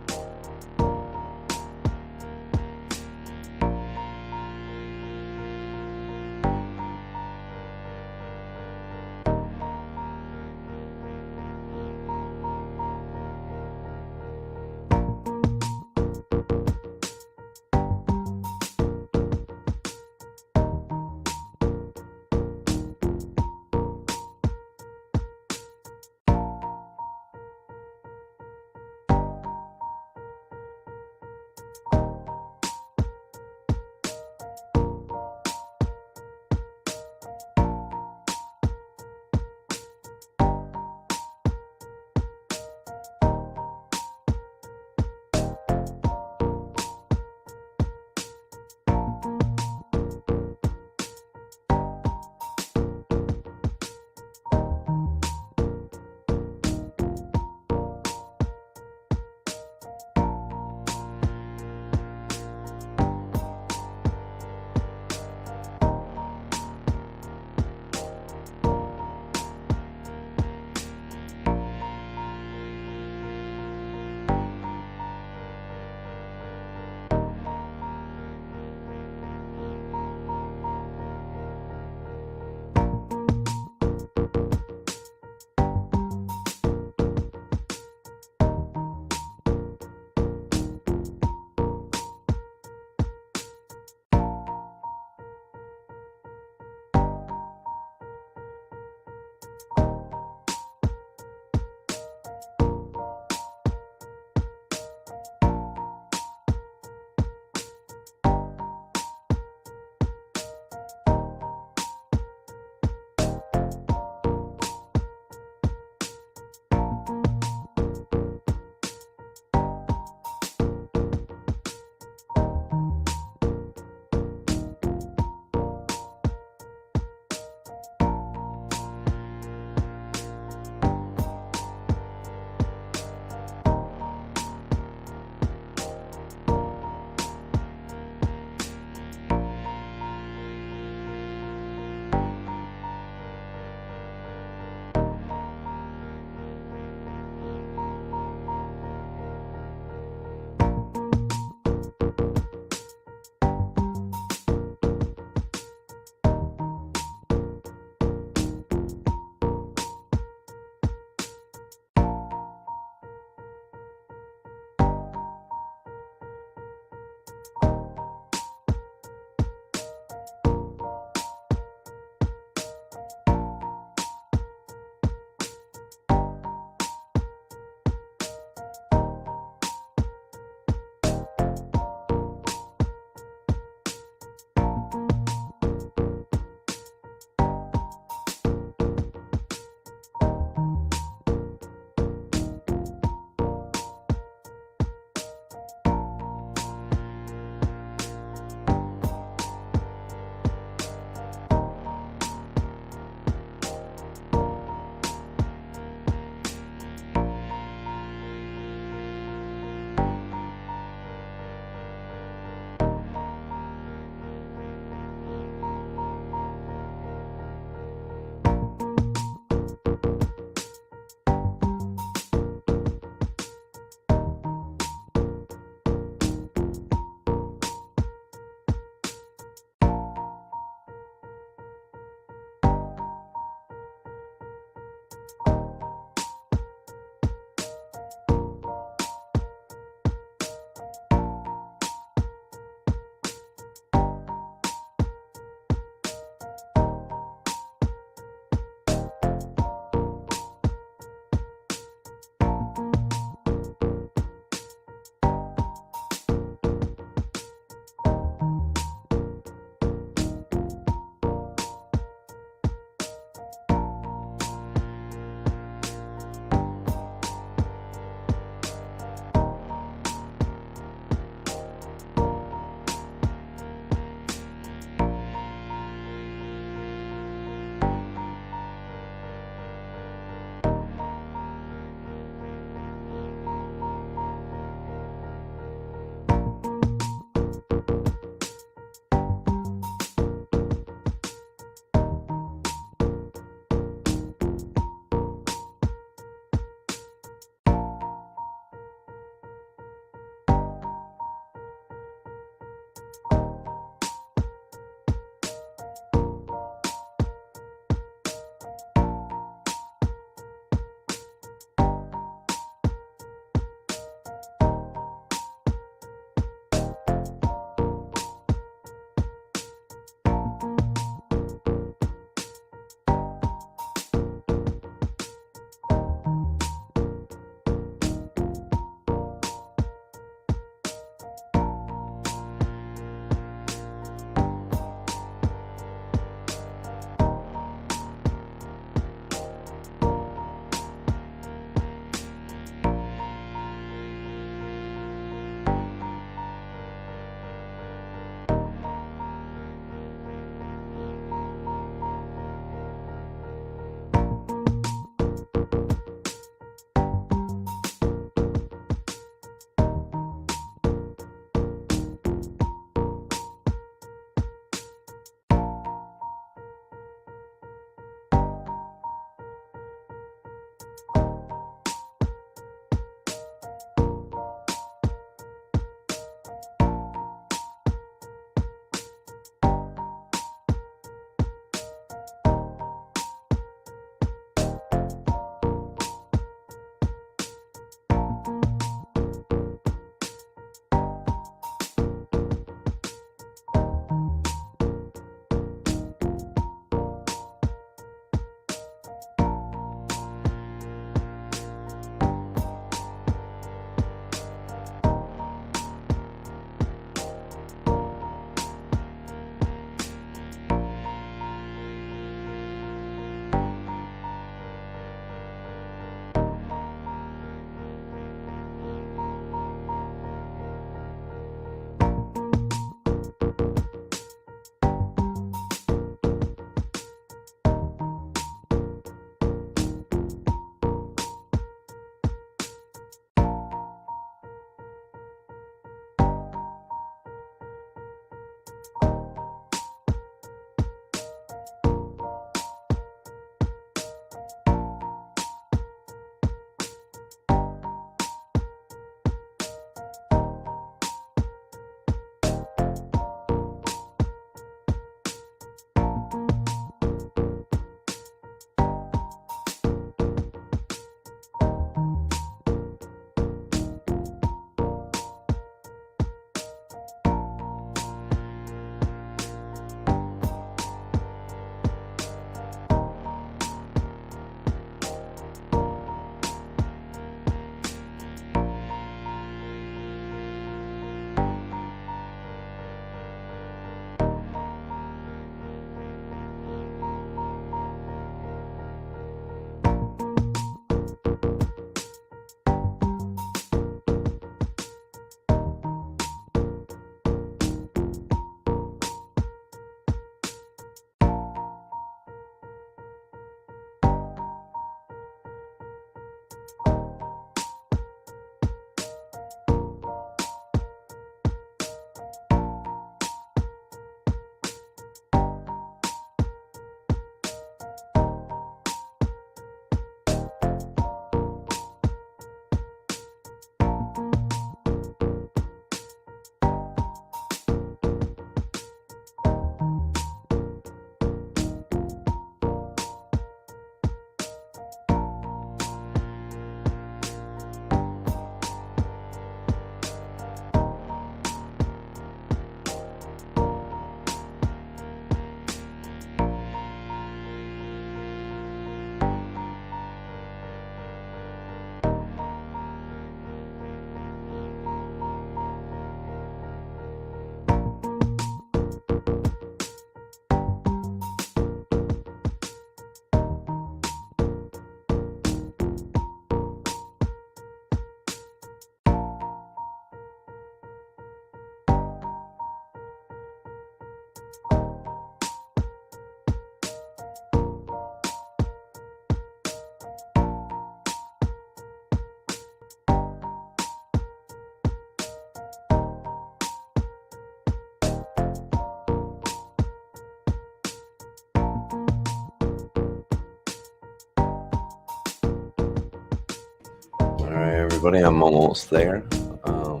right, everybody, I'm almost there. I'm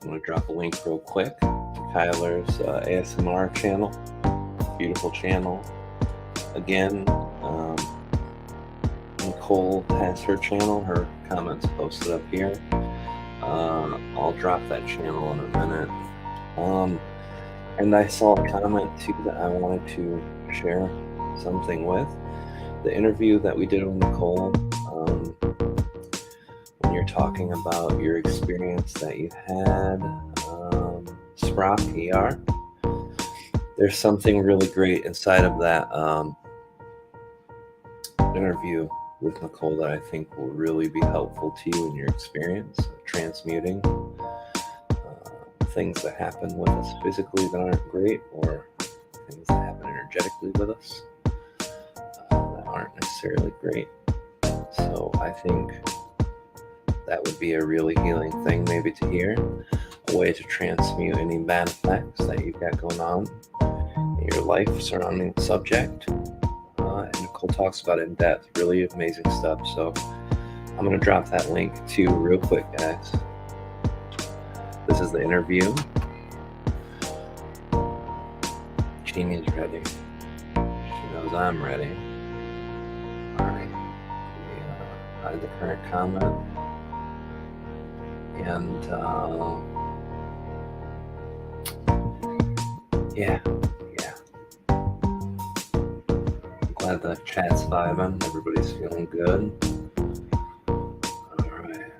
going to drop a link real quick to Kyler's ASMR channel. Beautiful channel. Again, Nicole has her channel. Her comments posted up here. I'll drop that channel in a minute. And I saw a comment too that I wanted to share something with. The interview that we did with Nicole, when you're talking about your experience that you had, Sprock ER, there's something really great inside of that interview with Nicole that I think will really be helpful to you in your experience transmuting things that happen with us physically that aren't great, or things that happen energetically with us that aren't necessarily great. So I think that would be a really healing thing maybe to hear, a way to transmute any bad effects that you've got going on in your life surrounding the subject. And Nicole talks about it in depth, really amazing stuff. So I'm going to drop that link too real quick, guys. This is the interview. Jamie's ready. She knows I'm ready. Alright. Hide the current comment. And yeah. I'm glad the chat's vibing. Everybody's feeling good. Alright.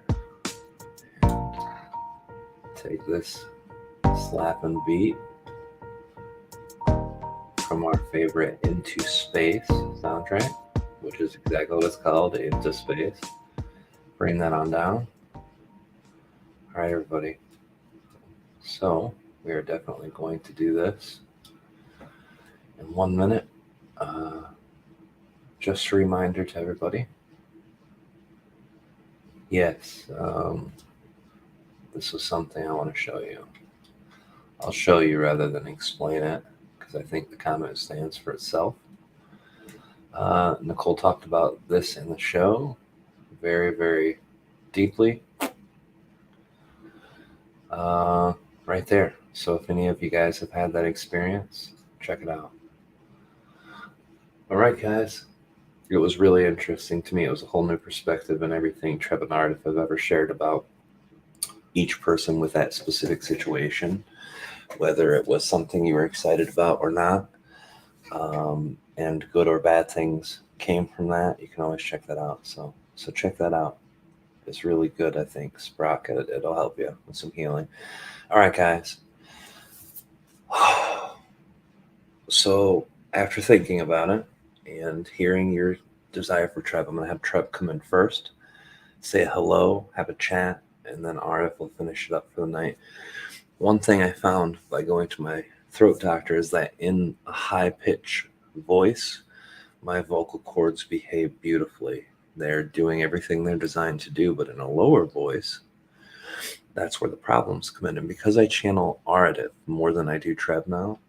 Take this slapping beat from our favorite Into Space soundtrack, which is exactly what it's called, Into Space. Bring that on down. All right, everybody. So we are definitely going to do this in 1 minute. Just a reminder to everybody. Yes, this is something I want to show you. I'll show you rather than explain it, because I think the comment stands for itself. Nicole talked about this in the show very, very deeply. Right there. So if any of you guys have had that experience, check it out. All right, guys. It was really interesting to me. It was a whole new perspective and everything Treb and Aridif have ever shared about each person with that specific situation, whether it was something you were excited about or not, and good or bad things came from that. You can always check that out. So check that out. It's really good, I think. Sprock, it'll help you with some healing. All right, guys. So after thinking about it and hearing your desire for Treb, I'm going to have Treb come in first, say hello, have a chat, and then Aridif will finish it up for the night. One thing I found by going to my throat doctor is that in a high-pitch voice, my vocal cords behave beautifully. They're doing everything they're designed to do, but in a lower voice, that's where the problems come in. And because I channel Aridif more than I do Treb now,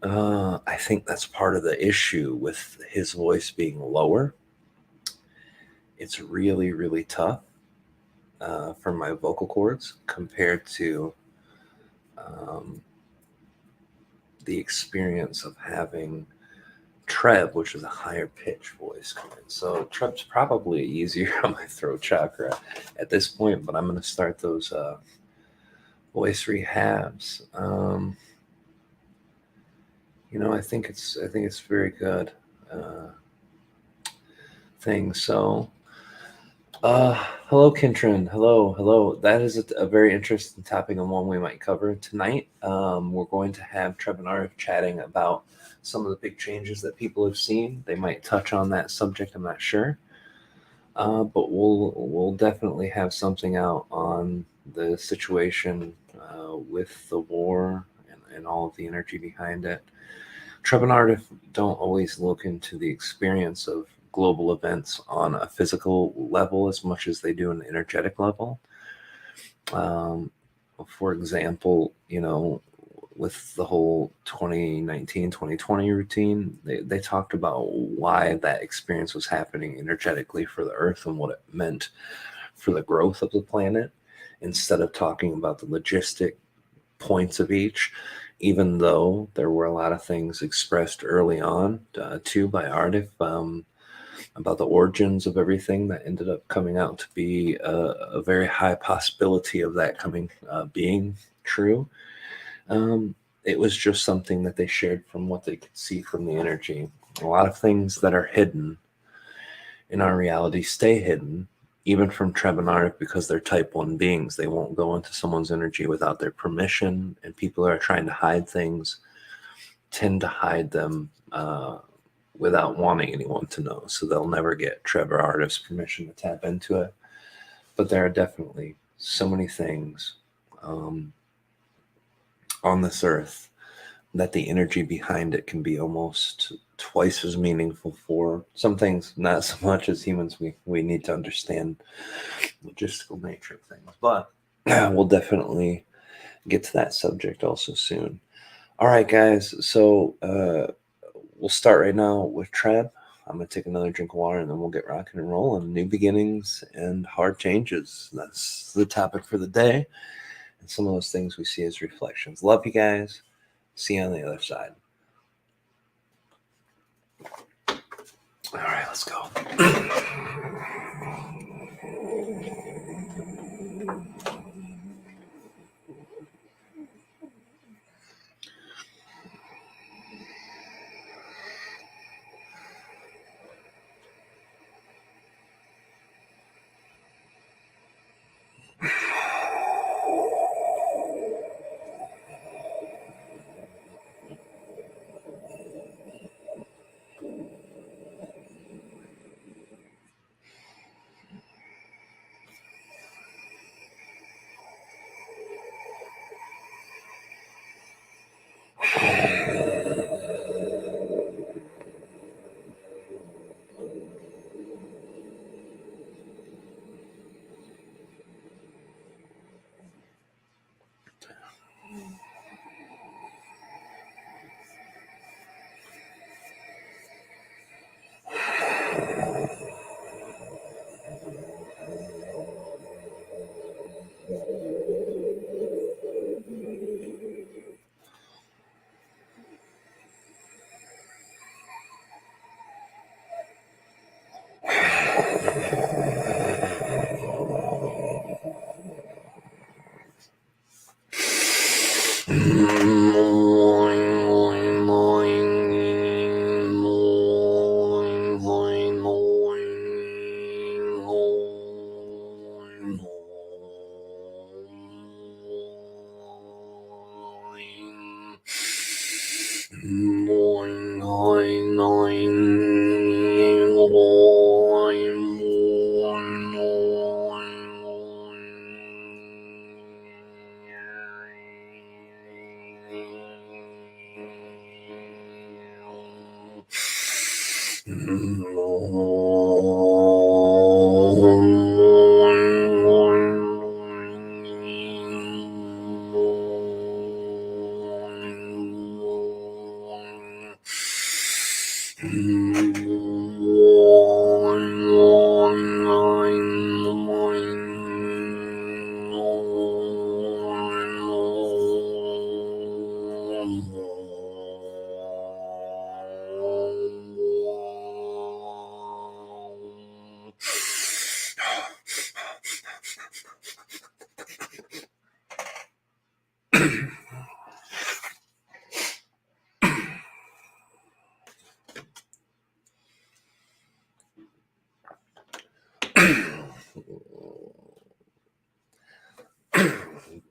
I think that's part of the issue with his voice being lower. It's really, really tough for my vocal cords compared to the experience of having Treb, which is a higher pitch voice coming. So Treb's probably easier on my throat chakra at this point, but I'm going to start those voice rehabs. I think it's very good thing. So hello, Kintrin. Hello. That is a very interesting topic and one we might cover tonight. We're going to have Treb and Aridif chatting about some of the big changes that people have seen. They might touch on that subject, I'm not sure. But we'll definitely have something out on the situation with the war and all of the energy behind it. Treb and Aridif don't always look into the experience of global events on a physical level as much as they do an energetic level. For example, with the whole 2019-2020 routine, they talked about why that experience was happening energetically for the Earth and what it meant for the growth of the planet, instead of talking about the logistic points of each, even though there were a lot of things expressed early on too by Aridif about the origins of everything that ended up coming out to be a very high possibility of that being true. It was just something that they shared from what they could see from the energy. A lot of things that are hidden in our reality stay hidden, even from Treb and Aridif, because they're type 1 beings. They won't go into someone's energy without their permission, and people who are trying to hide things tend to hide them without wanting anyone to know. So they'll never get Treb or Aridif's permission to tap into it. But there are definitely so many things on this earth that the energy behind it can be almost twice as meaningful for. Some things not so much. As humans, we need to understand the logistical nature of things, but we'll definitely get to that subject also soon. All right, guys, so we'll start right now with Treb. I'm going to take another drink of water, and then we'll get rocking and rolling. New beginnings and hard changes. That's the topic for the day. And some of those things we see as reflections. Love you guys. See you on the other side. All right, let's go.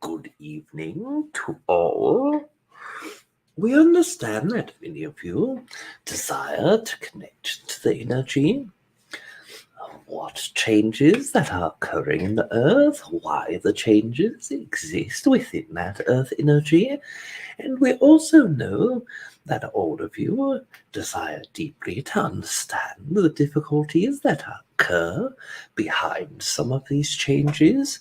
Good evening to all. We understand that many of you desire to connect to the energy of what changes that are occurring in the earth, why the changes exist within that earth energy. And we also know that all of you desire deeply to understand the difficulties that occur behind some of these changes,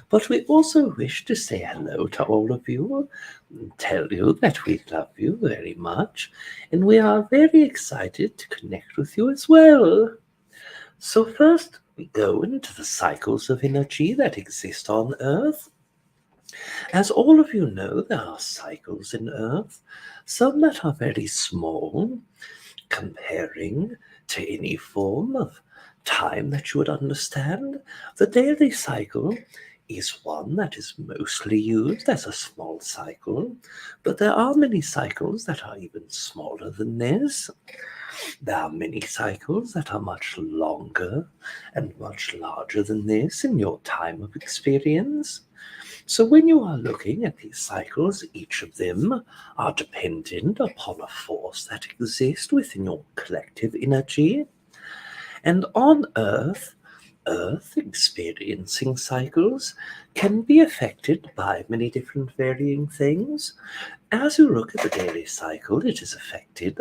but we also wish to say hello to all of you and tell you that we love you very much, and we are very excited to connect with you as well. So first, we go into the cycles of energy that exist on Earth. As all of you know, there are cycles in Earth, some that are very small, comparing to any form of time that you would understand. The daily cycle is one that is mostly used as a small cycle, but there are many cycles that are even smaller than this. There are many cycles that are much longer and much larger than this in your time of experience. So when you are looking at these cycles, each of them are dependent upon a force that exists within your collective energy. And on Earth experiencing cycles can be affected by many different varying things. As you look at the daily cycle, it is affected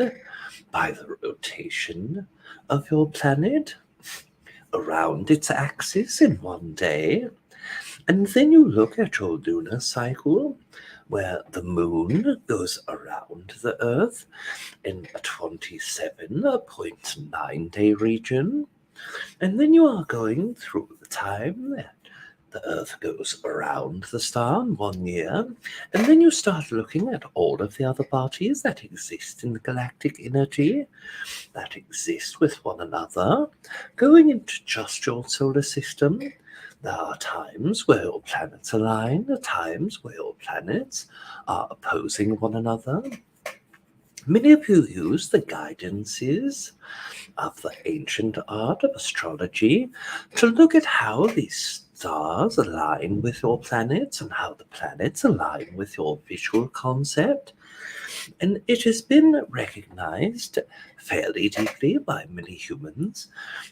by the rotation of your planet around its axis in one day. And then you look at your lunar cycle, where the moon goes around the Earth in a 27.9 day region. And then you are going through the time that the Earth goes around the star in 1 year, and then you start looking at all of the other bodies that exist in the galactic energy, that exist with one another, going into just your solar system. There are times where your planets align, times where your planets are opposing one another. Many of you use the guidances of the ancient art of astrology to look at how these stars align with your planets and how the planets align with your visual concept. And it has been recognized fairly deeply by many humans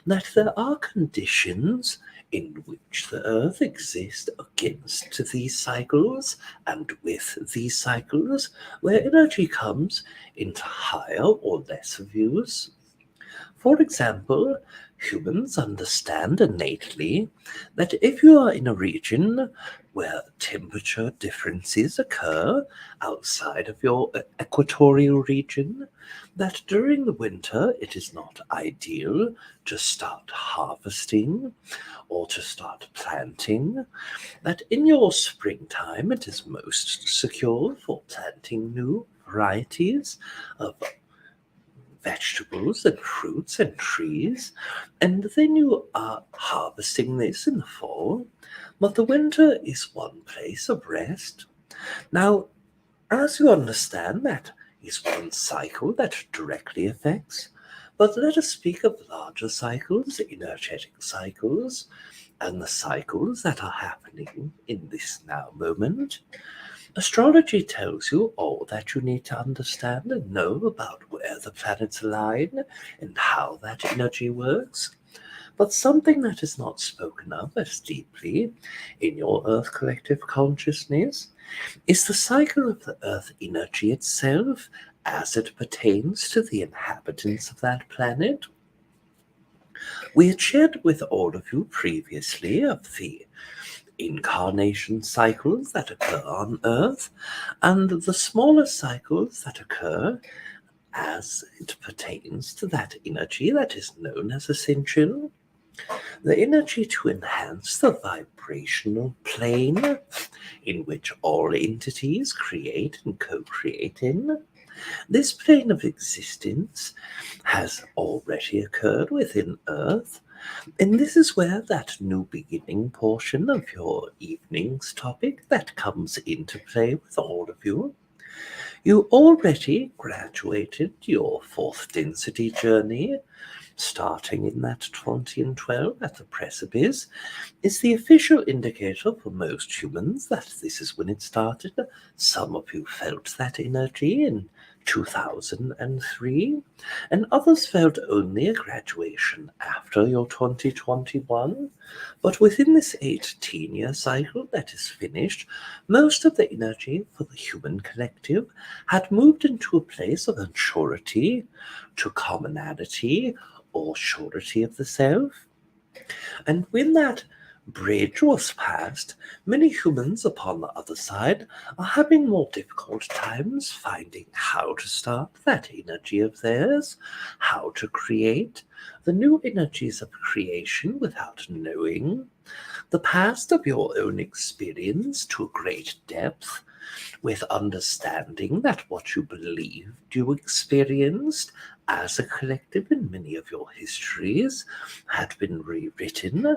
that there are conditions in which the Earth exists against these cycles and with these cycles, where energy comes into higher or lesser views. For example, humans understand innately that if you are in a region where temperature differences occur outside of your equatorial region, that during the winter it is not ideal to start harvesting or to start planting, that in your springtime it is most secure for planting new varieties of vegetables and fruits and trees, and then you are harvesting this in the fall, but the winter is one place of rest. Now, as you understand, that is one cycle that directly affects, but let us speak of larger cycles, energetic cycles, and the cycles that are happening in this now moment. Astrology tells you all that you need to understand and know about where the planets align and how that energy works. But something that is not spoken of as deeply in your Earth collective consciousness is the cycle of the Earth energy itself as it pertains to the inhabitants of that planet. We had shared with all of you previously of the incarnation cycles that occur on Earth and the smaller cycles that occur as it pertains to that energy that is known as ascension. The energy to enhance the vibrational plane in which all entities create and co-create in. This plane of existence has already occurred within Earth, and this is where that new beginning portion of your evening's topic that comes into play with all of you. You already graduated your fourth density journey, starting in that 20 and 12 at the precipice, is the official indicator for most humans that this is when it started. Some of you felt that energy in 2003, and others felt only a graduation after your 2021. But within this 18-year cycle that is finished, most of the energy for the human collective had moved into a place of unsurety, to commonality, or surety of the self. And when that bridge was passed, many humans upon the other side are having more difficult times finding how to start that energy of theirs, how to create the new energies of creation without knowing the past of your own experience to a great depth, with understanding that what you believed you experienced as a collective in many of your histories had been rewritten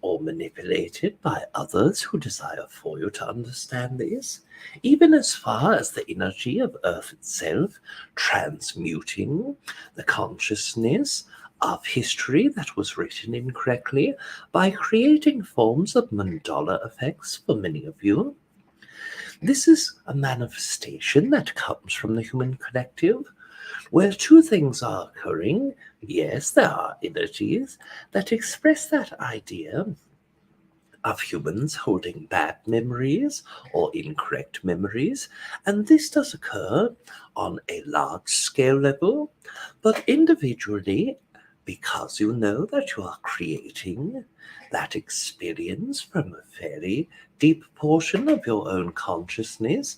or manipulated by others who desire for you to understand this, even as far as the energy of Earth itself transmuting the consciousness of history that was written incorrectly by creating forms of mandala effects for many of you. This is a manifestation that comes from the human collective, where two things are occurring. Yes, there are energies that express that idea of humans holding bad memories or incorrect memories, and this does occur on a large scale level, but individually, because you know that you are creating that experience from a very deep portion of your own consciousness,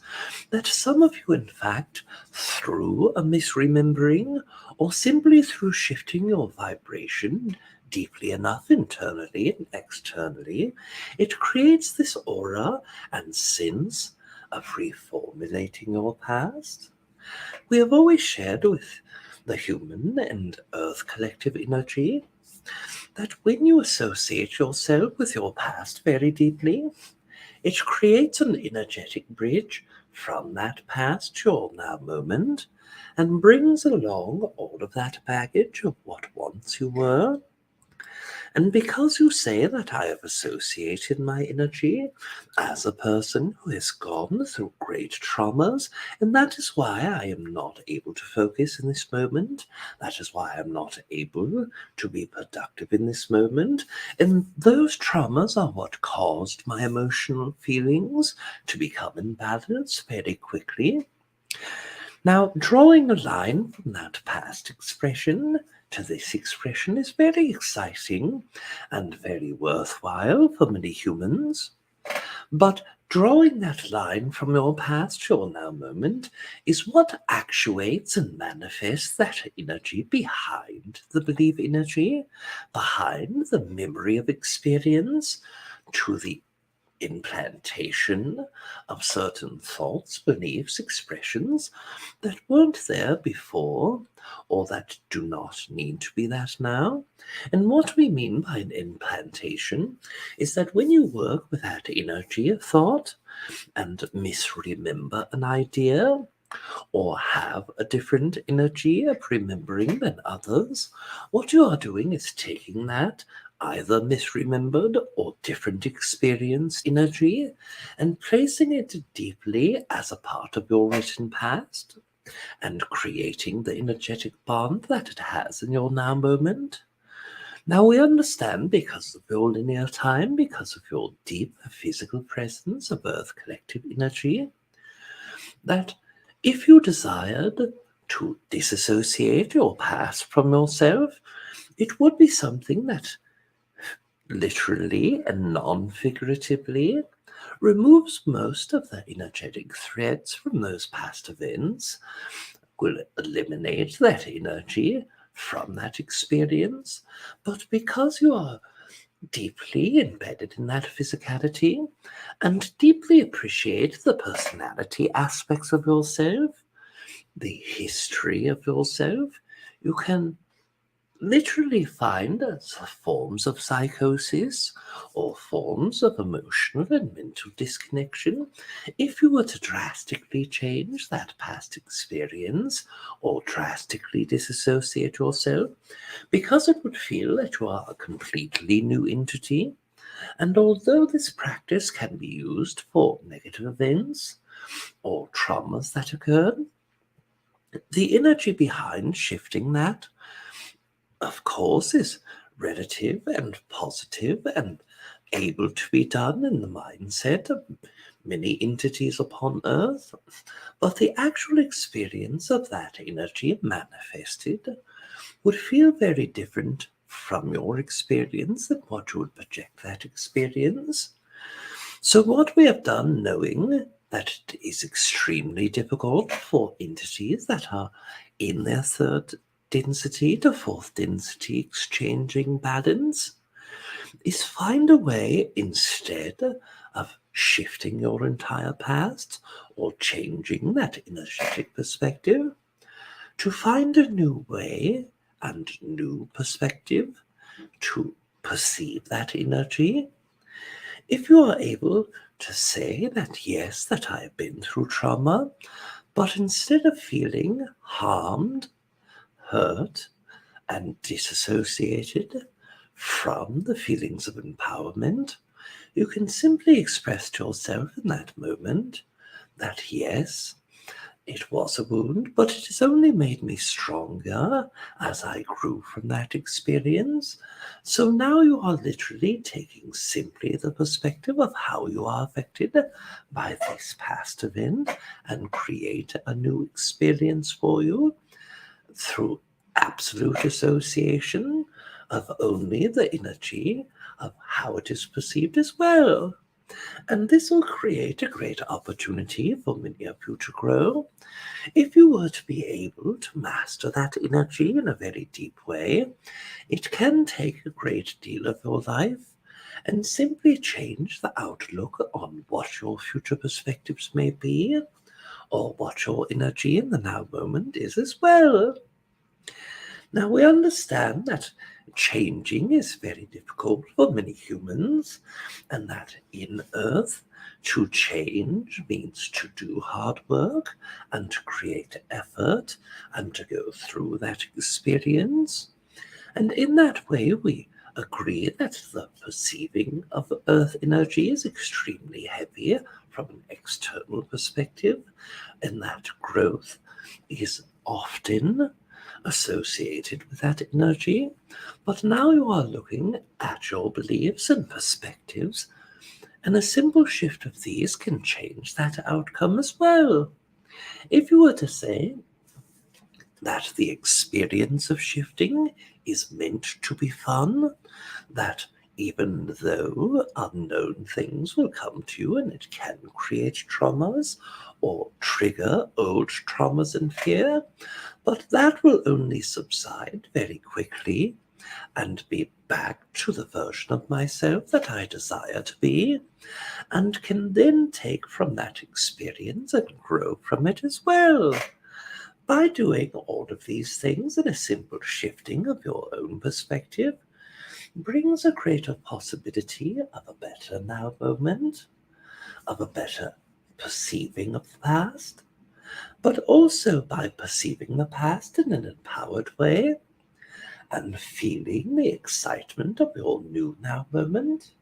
that some of you, in fact, through a misremembering or simply through shifting your vibration deeply enough internally and externally, it creates this aura and sense of reformulating your past. We have always shared with the human and earth collective energy that when you associate yourself with your past very deeply, it creates an energetic bridge from that past to your now moment and brings along all of that baggage of what once you were. And because you say that I have associated my energy as a person who has gone through great traumas, and that is why I am not able to focus in this moment, that is why I'm not able to be productive in this moment, and those traumas are what caused my emotional feelings to become imbalanced very quickly. Now, drawing a line from that past expression to this expression is very exciting and very worthwhile for many humans. But drawing that line from your past to your now moment is what actuates and manifests that energy behind the belief energy, behind the memory of experience, to the implantation of certain thoughts, beliefs, expressions that weren't there before or that do not need to be that now. And what we mean by an implantation is that when you work with that energy of thought and misremember an idea, or have a different energy of remembering than others, what you are doing is taking that either misremembered or different experience energy and placing it deeply as a part of your written past and creating the energetic bond that it has in your now moment. Now we understand, because of your linear time, because of your deep physical presence of Earth collective energy, that if you desired to disassociate your past from yourself, it would be something that literally and non-figuratively removes most of the energetic threads from those past events, will eliminate that energy from that experience. But because you are deeply embedded in that physicality and deeply appreciate the personality aspects of yourself, the history of yourself, you can literally find forms of psychosis or forms of emotional and mental disconnection if you were to drastically change that past experience or drastically disassociate yourself, because it would feel that you are a completely new entity. And although this practice can be used for negative events or traumas that occurred, The energy behind shifting that, of course, is relative and positive and able to be done in the mindset of many entities upon Earth, but the actual experience of that energy manifested would feel very different from your experience than what you would project that experience. So what we have done, knowing that it is extremely difficult for entities that are in their third density to fourth density exchanging balance, is find a way instead of shifting your entire past or changing that energetic perspective, to find a new way and new perspective to perceive that energy. If you are able to say that, yes, that I have been through trauma, but instead of feeling harmed, hurt, and disassociated from the feelings of empowerment, you can simply express to yourself in that moment that, yes, it was a wound, but it has only made me stronger as I grew from that experience. So now you are literally taking simply the perspective of how you are affected by this past event and create a new experience for you through absolute association of only the energy of how it is perceived as well. And this will create a great opportunity for many of you to grow. If you were to be able to master that energy in a very deep way, it can take a great deal of your life and simply change the outlook on what your future perspectives may be, or what your energy in the now moment is as well. Now, we understand that changing is very difficult for many humans, and that in Earth, to change means to do hard work and to create effort and to go through that experience. And in that way, we agree that the perceiving of Earth energy is extremely heavy from an external perspective, and that growth is often associated with that energy. But now you are looking at your beliefs and perspectives, and a simple shift of these can change that outcome as well. If you were to say that the experience of shifting is meant to be fun, that even though unknown things will come to you and it can create traumas or trigger old traumas and fear, but that will only subside very quickly and be back to the version of myself that I desire to be, and can then take from that experience and grow from it as well. By doing all of these things in a simple shifting of your own perspective, brings a greater possibility of a better now moment, of a better perceiving of the past, but also by perceiving the past in an empowered way and feeling the excitement of your new now moment,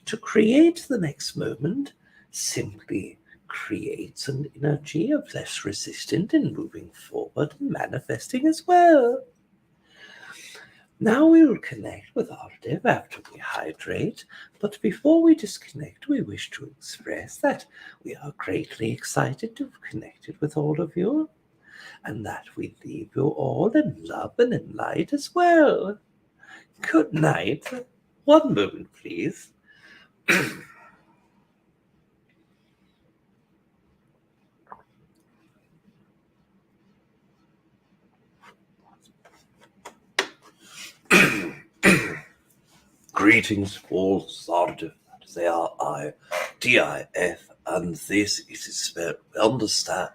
to create the next moment simply creates an energy of less resistant in moving forward and manifesting as well. Now we will connect with Aridif after we hydrate, but before we disconnect, we wish to express that we are greatly excited to have connected with all of you, and that we leave you all in love and in light as well. Good night. One moment, please. Greetings, all Aridif. They are I-D-I-F, and this is spelled. We understand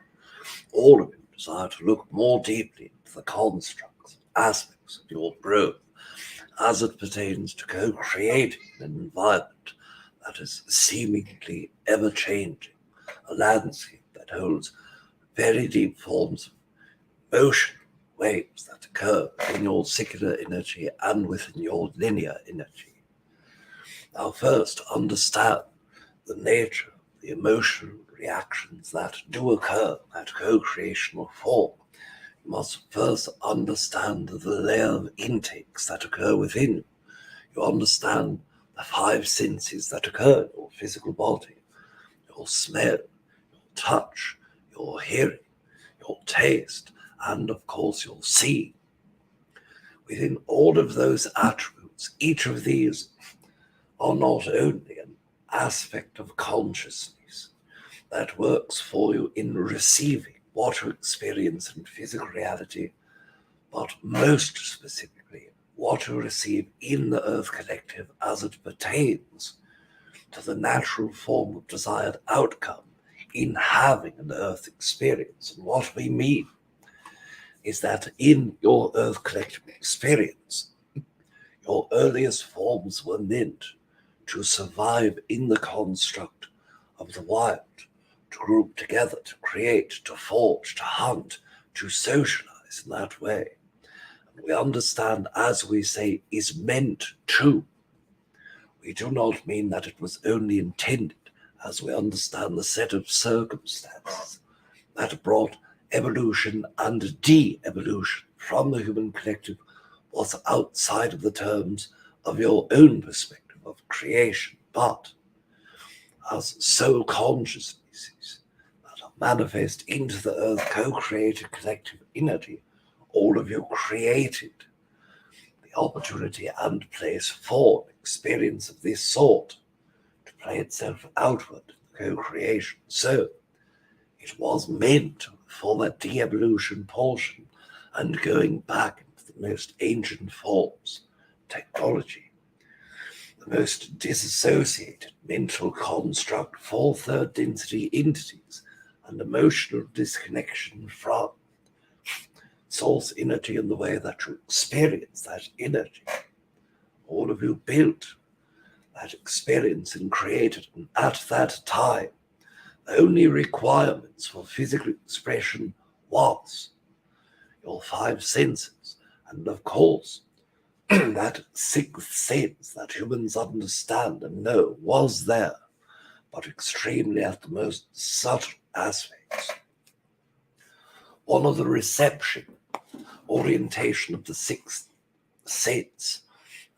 all of you desire to look more deeply into the constructs, aspects of your growth as it pertains to co-creating an environment that is seemingly ever-changing, a landscape that holds very deep forms of motion, waves that occur in your secular energy and within your linear energy. Now first, understand the nature of the emotional reactions that do occur at co-creational form You must first understand the layer of intakes that occur within you. You understand the 5 senses that occur in your physical body: your smell, your touch, your hearing, your taste, and of course your seeing. Within all of those attributes, each of these are not only an aspect of consciousness that works for you in receiving what you experience in physical reality, but most specifically, what you receive in the Earth Collective as it pertains to the natural form of desired outcome in having an Earth experience. And what we mean is that in your Earth Collective experience, your earliest forms were meant to survive in the construct of the wild, to group together, to create, to forge, to hunt, to socialize in that way. And we understand, as we say, is meant to. We do not mean that it was only intended, as we understand the set of circumstances that brought evolution and de-evolution from the human collective was outside of the terms of your own perspective of creation, but as soul consciousnesses that are manifest into the earth, co-created collective energy, all of you created the opportunity and place for experience of this sort to play itself outward in co-creation. So it was meant for that de-evolution portion and going back into the most ancient forms, technology, the most disassociated mental construct for third density entities, and emotional disconnection from source energy and the way that you experience that energy. All of you built that experience and created, and at that time, the only requirements for physical expression was your 5 senses, and of course, that 6th sense that humans understand and know was there, but extremely at the most subtle aspects. One of the reception, orientation of the 6th sense,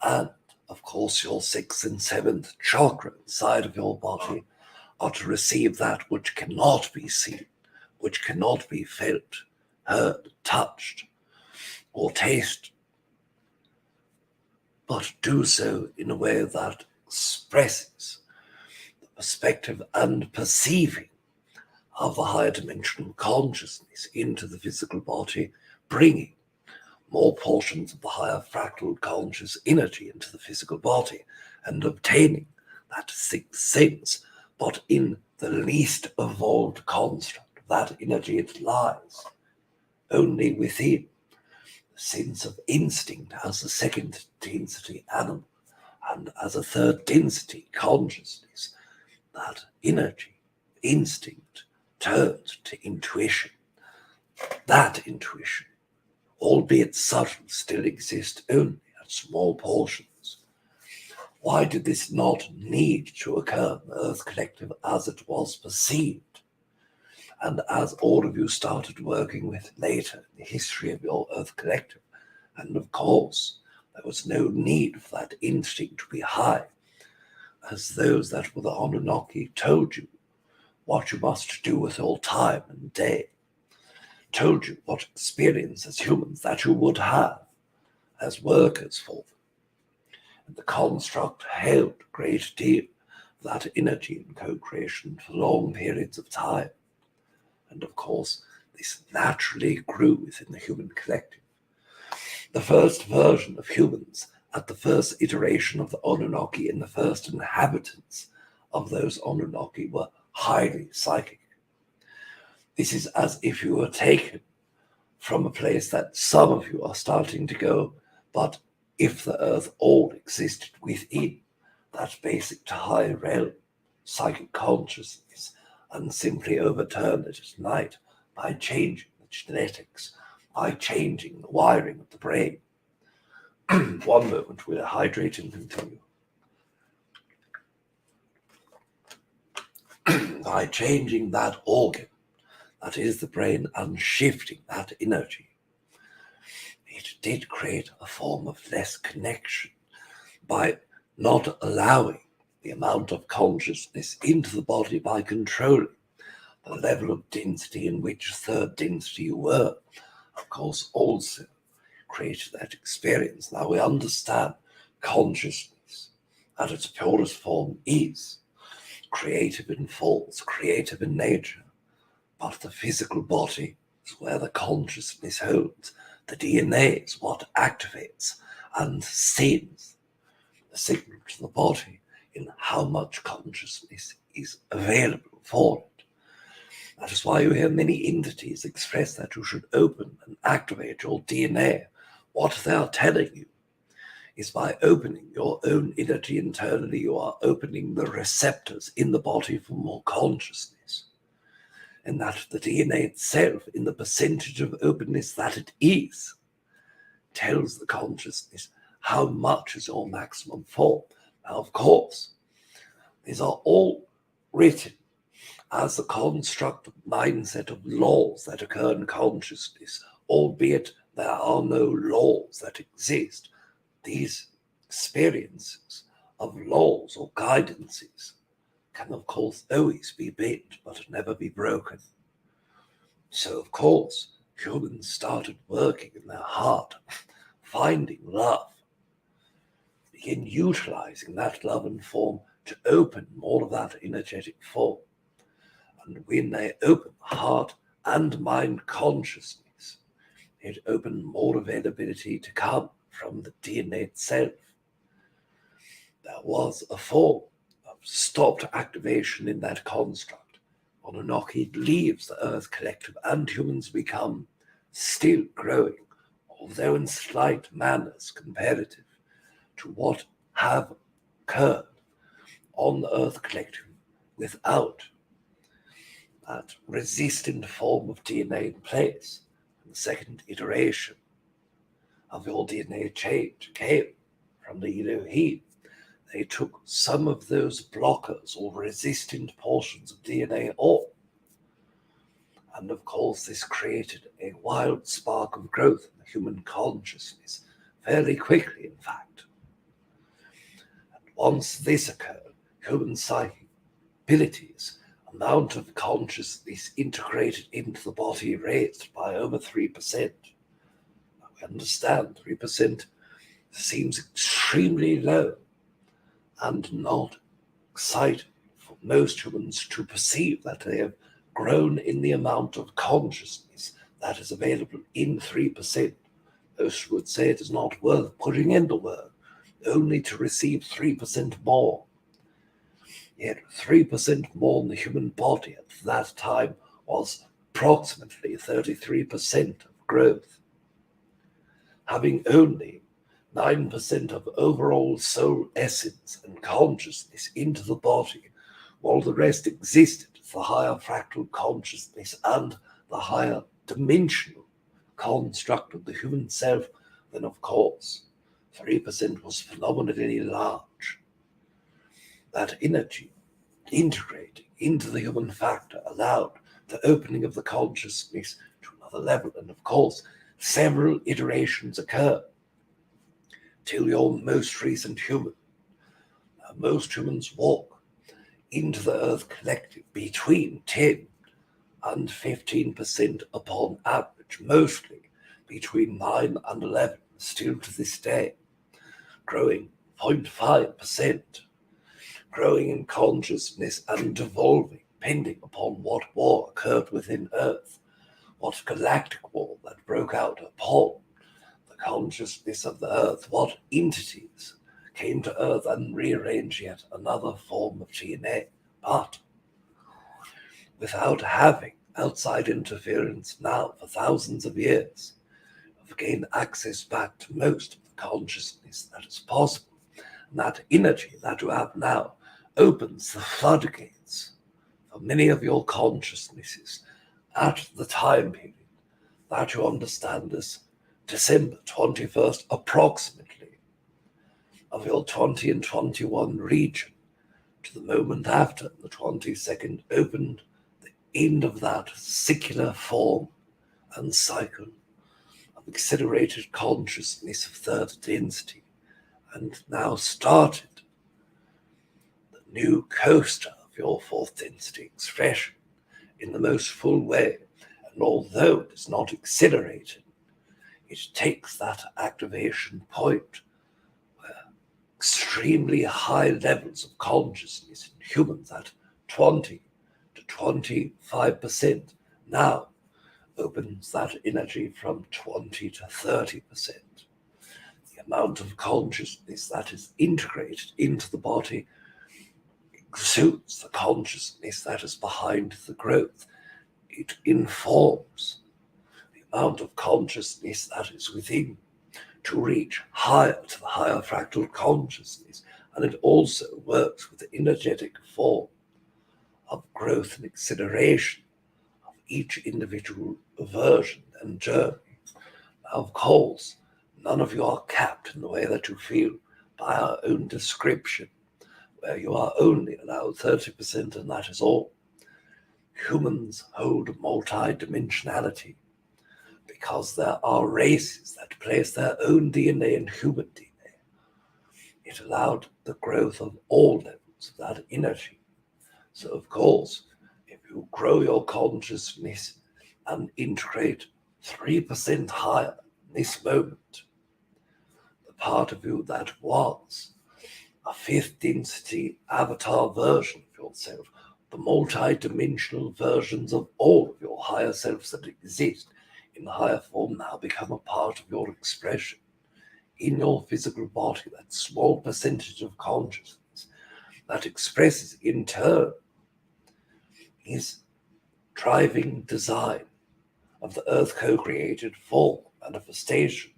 and of course your 6th and 7th chakra inside of your body, are to receive that which cannot be seen, which cannot be felt, heard, touched, or tasted, but do so in a way that expresses the perspective and perceiving of the higher dimensional consciousness into the physical body, bringing more portions of the higher fractal conscious energy into the physical body, and obtaining that 6th sense, but in the least evolved construct of that energy it lies only within the sense of instinct as a 2nd density animal, and as a 3rd density consciousness, that energy, instinct, turned to intuition. That intuition, albeit subtle, still exists only at small portions. Why did this not need to occur in the Earth Collective as it was perceived? And as all of you started working with later in the history of your Earth Collective, and of course, there was no need for that instinct to be high, as those that were the Anunnaki told you what you must do with your time and day, told you what experience as humans that you would have as workers for them. And the construct held a great deal of that energy in co-creation for long periods of time. And of course, this naturally grew within the human collective. The first version of humans at the first iteration of the Anunnaki and the first inhabitants of those Anunnaki were highly psychic. This is as if you were taken from a place that some of you are starting to go, but if the earth all existed within that basic to high realm, psychic consciousness, and simply overturn it at night by changing the genetics, by changing the wiring of the brain. One moment, we'll hydrate and continue. By changing that organ, that is the brain, and shifting that energy it did create a form of less connection by not allowing the amount of consciousness into the body, by controlling the level of density in which third density you were, of course, also created that experience. Now we understand consciousness at its purest form is creative in force, creative in nature, but the physical body is where the consciousness holds. The DNA is what activates and sends the signal to the body in how much consciousness is available for it. That is why you hear many entities express that you should open and activate your DNA. What they are telling you is by opening your own energy internally, you are opening the receptors in the body for more consciousness. And that the DNA itself, in the percentage of openness that it is, tells the consciousness how much is your maximum form. Now, of course, these are all written as the construct of mindset of laws that occur in consciousness, albeit there are no laws that exist. These experiences of laws or guidances can, of course, always be bent, but never be broken. So, of course, humans started working in their heart, finding love, begin utilizing that love and form to open more of that energetic form. And when they open heart and mind consciousness, it opened more availability to come from the DNA itself. There was a form of stopped activation in that construct. Anunnaki leaves the Earth Collective and humans become still growing, although in slight manners comparative to what have occurred on the Earth Collective without that resistant form of DNA in place. And the second iteration of your DNA change came from the Elohim. They took some of those blockers or resistant portions of DNA off. And of course, this created a wild spark of growth in the human consciousness, fairly quickly, in fact. And once this occurred, human psychic abilities, amount of consciousness integrated into the body raised by over 3%. Now we understand 3% seems extremely low and not exciting for most humans to perceive that they have grown in the amount of consciousness that is available in 3%. Most would say it is not worth putting in the work, only to receive 3% more. Yet 3% more in the human body at that time was approximately 33% of growth. Having only 9% of overall soul essence and consciousness into the body, while the rest existed, the higher fractal consciousness and the higher dimensional construct of the human self, then of course 3% was phenomenally large. That energy integrating into the human factor allowed the opening of the consciousness to another level, and of course several iterations occur till your most recent human. Now, most humans walk into the Earth Collective between 10 and 15% upon average, mostly between 9 and 11, still to this day, growing 0.5%, growing in consciousness and evolving, depending upon what war occurred within Earth, what galactic war that broke out upon the consciousness of the Earth, what entities came to Earth and rearranged yet another form of DNA, but without having outside interference now for thousands of years, have gained access back to most of the consciousness that is possible. And that energy that you have now opens the floodgates for many of your consciousnesses at the time period that you understand as December 21st, approximately, of your 20 and 21 region, to the moment after the 22nd opened the end of that secular form and cycle of accelerated consciousness of third density, and now started the new coaster of your fourth density expression in the most full way. And although it is not accelerated, it takes that activation point where extremely high levels of consciousness in humans at 20 to 25% now opens that energy from 20 to 30%. The amount of consciousness that is integrated into the body exudes the consciousness that is behind the growth. It informs the amount of consciousness that is within to reach higher to the higher fractal consciousness, and it also works with the energetic form of growth and acceleration of each individual version and journey. Now, of course, none of you are capped in the way that you feel by our own description, where you are only allowed 30%, and that is all. Humans hold multi-dimensionality because there are races that place their own DNA in human DNA. It allowed the growth of all levels of that energy. So, of course, if you grow your consciousness and integrate 3% higher in this moment, the part of you that was a fifth density avatar version of yourself, the multi-dimensional versions of all of your higher selves that exist in higher form now become a part of your expression in your physical body. That small percentage of consciousness that expresses in turn is driving design of the earth co-created form manifestation.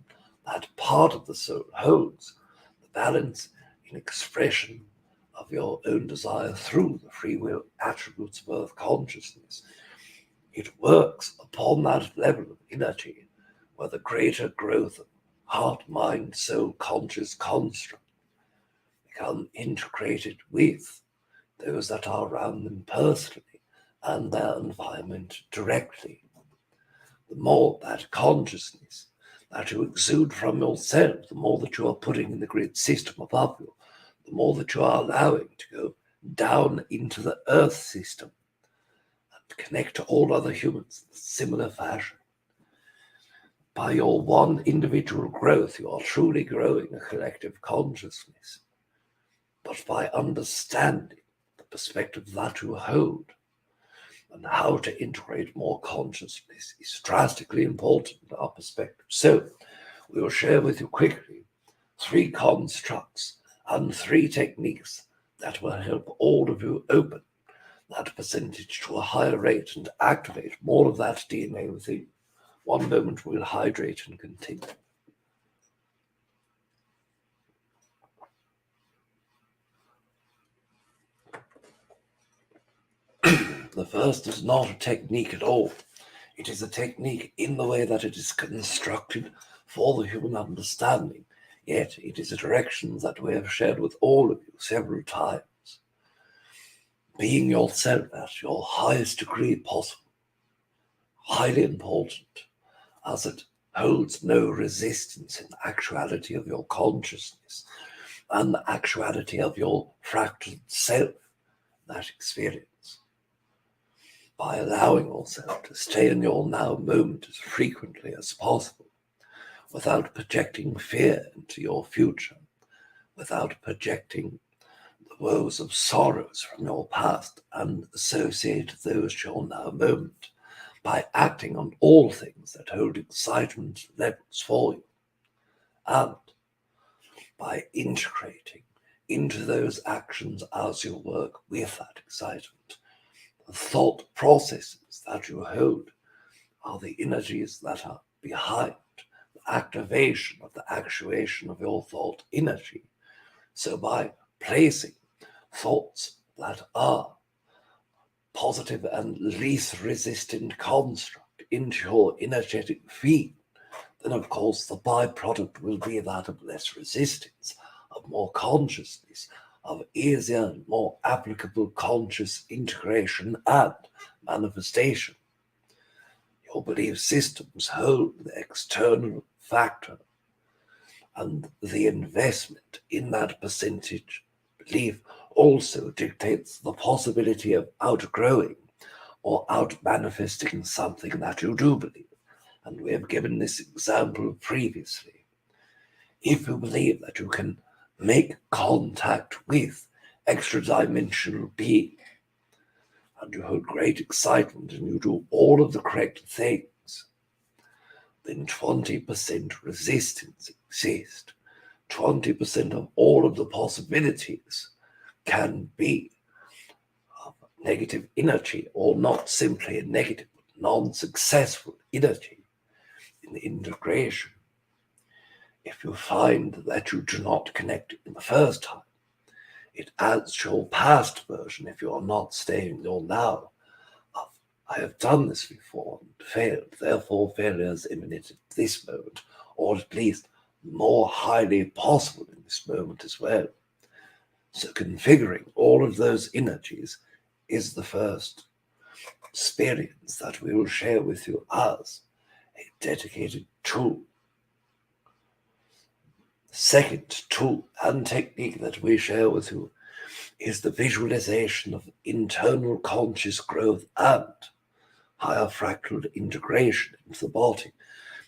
That part of the soul holds the balance in expression of your own desire through the free will attributes of earth consciousness. It works upon that level of energy where the greater growth of heart, mind, soul, conscious construct become integrated with those that are around them personally and their environment directly. The more that consciousness that you exude from yourself, the more that you are putting in the grid system above you, the more that you are allowing to go down into the earth system and connect to all other humans in a similar fashion. By your one individual growth, you are truly growing a collective consciousness. But by understanding the perspective that you hold and how to integrate more consciousness is drastically important in our perspective. So we will share with you quickly 3 constructs and 3 techniques that will help all of you open that percentage to a higher rate and activate more of that DNA within you. One moment, we'll hydrate and continue. The first is not a technique at all. It is a technique in the way that it is constructed for the human understanding, yet it is a direction that we have shared with all of you several times. Being yourself at your highest degree possible, highly important, as it holds no resistance in the actuality of your consciousness and the actuality of your fractal self, that experience. By allowing yourself to stay in your now moment as frequently as possible, without projecting fear into your future, without projecting the woes of sorrows from your past and associate those to your now moment, by acting on all things that hold excitement levels for you, and by integrating into those actions as you work with that excitement. The thought processes that you hold are the energies that are behind the activation of the actuation of your thought energy. So by placing thoughts that are positive and least resistant construct into your energetic field, then of course the byproduct will be that of less resistance, of more consciousness, of easier and more applicable conscious integration and manifestation. Your belief systems hold the external factor, and the investment in that percentage belief also dictates the possibility of outgrowing or out-manifesting something that you do believe. And we have given this example previously. If you believe that you can make contact with extra-dimensional being, and you hold great excitement and you do all of the correct things, then 20% resistance exists. 20% of all of the possibilities can be of negative energy, or not simply a negative, but non-successful energy in the integration. If you find that you do not connect in the first time, it adds to your past version if you are not staying in your now. I have done this before and failed, therefore failure is imminent at this moment, or at least more highly possible in this moment as well. So configuring all of those energies is the first experience that we will share with you as a dedicated tool. The second tool and technique that we share with you is the visualization of internal conscious growth and higher fractal integration into the body.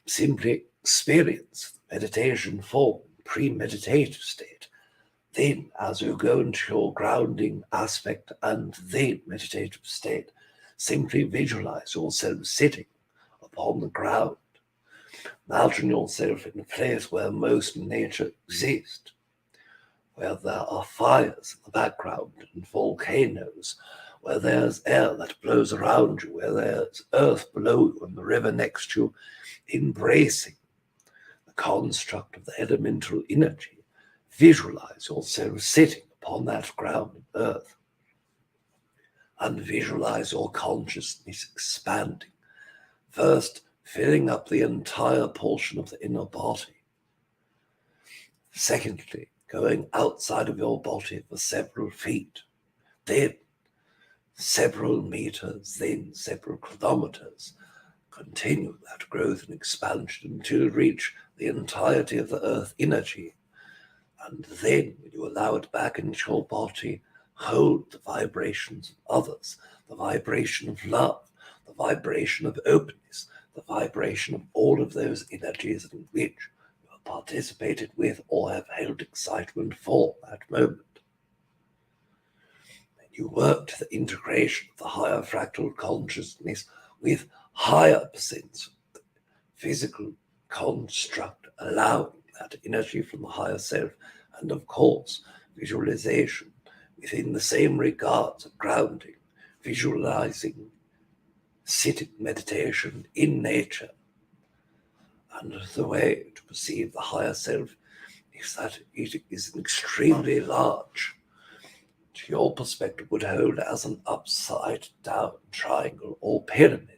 Simply experience the meditation form, pre-meditative state. Then, as you go into your grounding aspect and the meditative state, simply visualize yourself sitting upon the ground. Imagine yourself in a place where most nature exists, where there are fires in the background and volcanoes, where there's air that blows around you, where there's earth below you and the river next to you, embracing the construct of the elemental energy. Visualize yourself sitting upon that ground of earth, and visualize your consciousness expanding, first filling up the entire portion of the inner body. Secondly, going outside of your body for several feet, then several meters, then several kilometers. Continue that growth and expansion until you reach the entirety of the earth energy. And then, when you allow it back into your body, hold the vibrations of others, the vibration of love, the vibration of openness, the vibration of all of those energies in which you have participated with or have held excitement for that moment. You work to the integration of the higher fractal consciousness with higher percents of the physical construct, allowing that energy from the higher self, and of course, visualization within the same regards of grounding, visualizing sitting meditation in nature. And the way to perceive the higher self is that it is an extremely large, to your perspective, would hold as an upside down triangle or pyramid,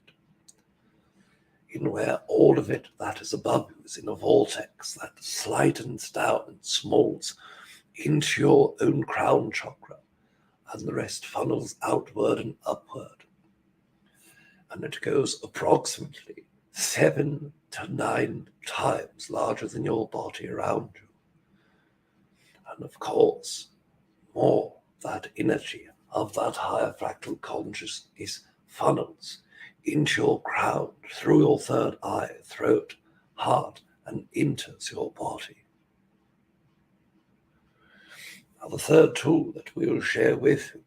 in where all of it that is above you is in a vortex that slightens down and smalls into your own crown chakra, and the rest funnels outward and upward. And it goes approximately 7 to 9 times larger than your body around you. And of course, more that energy of that higher fractal consciousness funnels into your crown, through your third eye, throat, heart, and enters your body. Now, the third tool that we will share with you,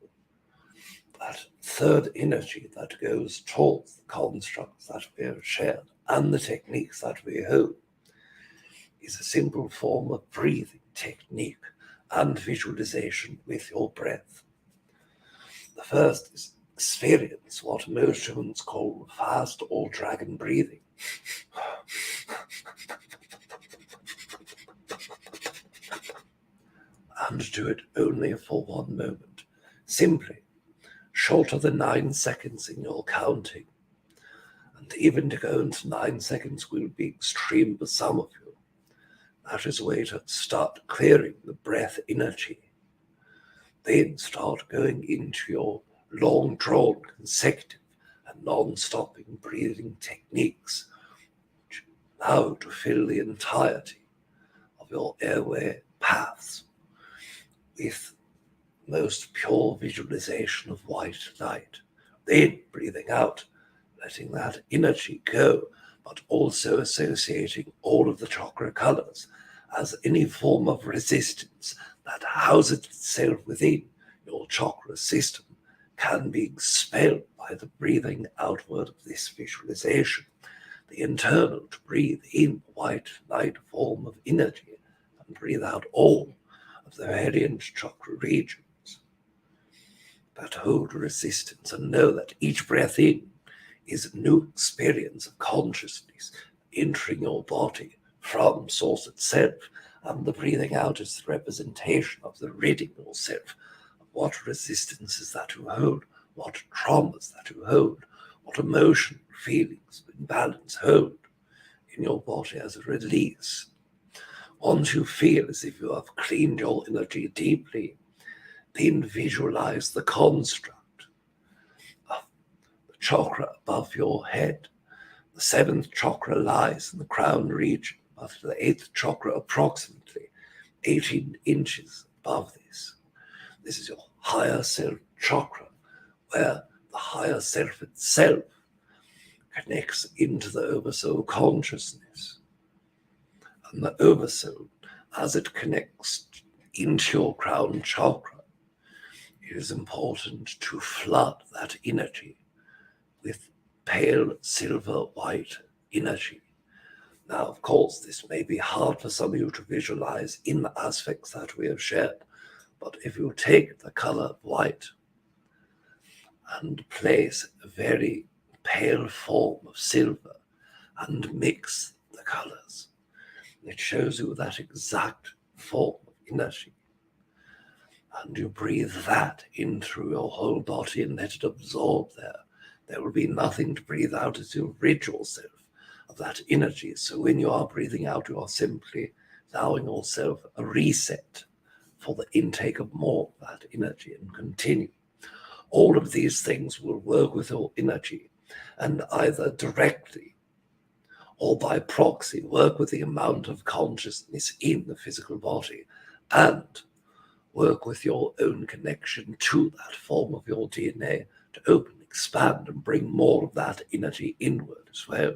that third energy that goes towards the constructs that we have shared and the techniques that we hold, is a simple form of breathing technique and visualization with your breath. The first is experience what most humans call fast or dragon breathing. And do it only for 1 moment, simply shorter than 9 seconds in your counting. And even to go into 9 seconds will be extreme for some of you. That is a way to start clearing the breath energy. Then start going into your long-drawn, consecutive, and non-stopping breathing techniques which allow to fill the entirety of your airway paths with most pure visualization of white light. Then breathing out, letting that energy go, but also associating all of the chakra colors as any form of resistance that houses itself within your chakra system can be expelled by the breathing outward of this visualization. The internal to breathe in white light form of energy and breathe out all of the radiant chakra regions that hold resistance, and know that each breath in is a new experience of consciousness entering your body from source itself, and the breathing out is the representation of the ridding yourself of what resistances that you hold, what traumas that you hold, what emotional feelings of imbalance hold in your body as a release. Once you feel as if you have cleaned your energy deeply, then visualize the construct of the chakra above your head. The seventh chakra lies in the crown region, but the eighth chakra approximately 18 inches above this. This is your higher self chakra, where the higher self itself connects into the oversoul consciousness. And the oversoul, as it connects into your crown chakra, it is important to flood that energy with pale silver white energy. Now, of course, this may be hard for some of you to visualize in the aspects that we have shared, but if you take the color of white and place a very pale form of silver and mix the colors, it shows you that exact form of energy. And you breathe that in through your whole body and let it absorb there. There will be nothing to breathe out as you rid yourself of that energy. So when you are breathing out, you are simply allowing yourself a reset for the intake of more of that energy and continue. All of these things will work with your energy and either directly or by proxy work with the amount of consciousness in the physical body and work with your own connection to that form of your DNA to open, expand, and bring more of that energy inward as well.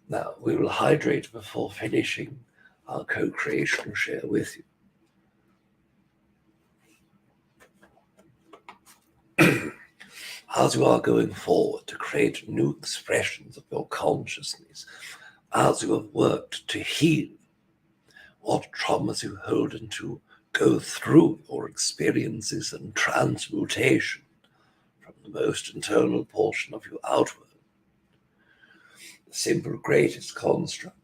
Now, we will hydrate before finishing our co-creation share with you. As you are going forward to create new expressions of your consciousness, as you have worked to heal what traumas you hold and to go through your experiences and transmutation from the most internal portion of you outward. The simple greatest construct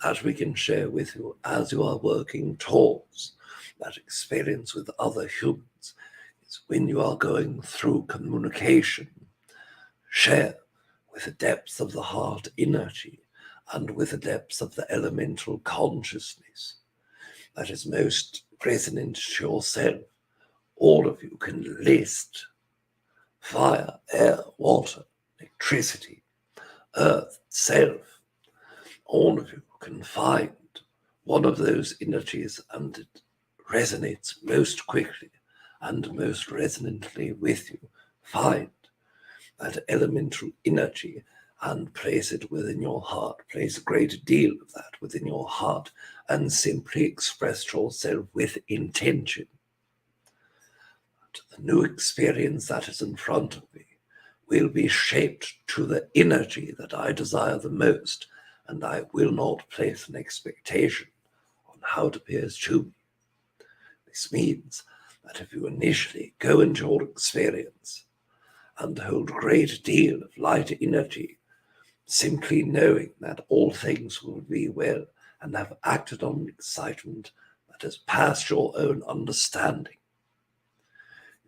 that we can share with you as you are working towards that experience with other humans is when you are going through communication, share with the depths of the heart energy and with the depths of the elemental consciousness that is most resonant to yourself. All of you can list fire, air, water, electricity, earth, self. All of you can find one of those energies and it resonates most quickly and most resonantly with you. Find that elemental energy and place it within your heart. Place a great deal of that within your heart and simply express yourself with intention. The new experience that is in front of me will be shaped to the energy that I desire the most, and I will not place an expectation on how it appears to me. This means that if you initially go into your experience and hold a great deal of light energy, simply knowing that all things will be well and have acted on excitement that has passed your own understanding,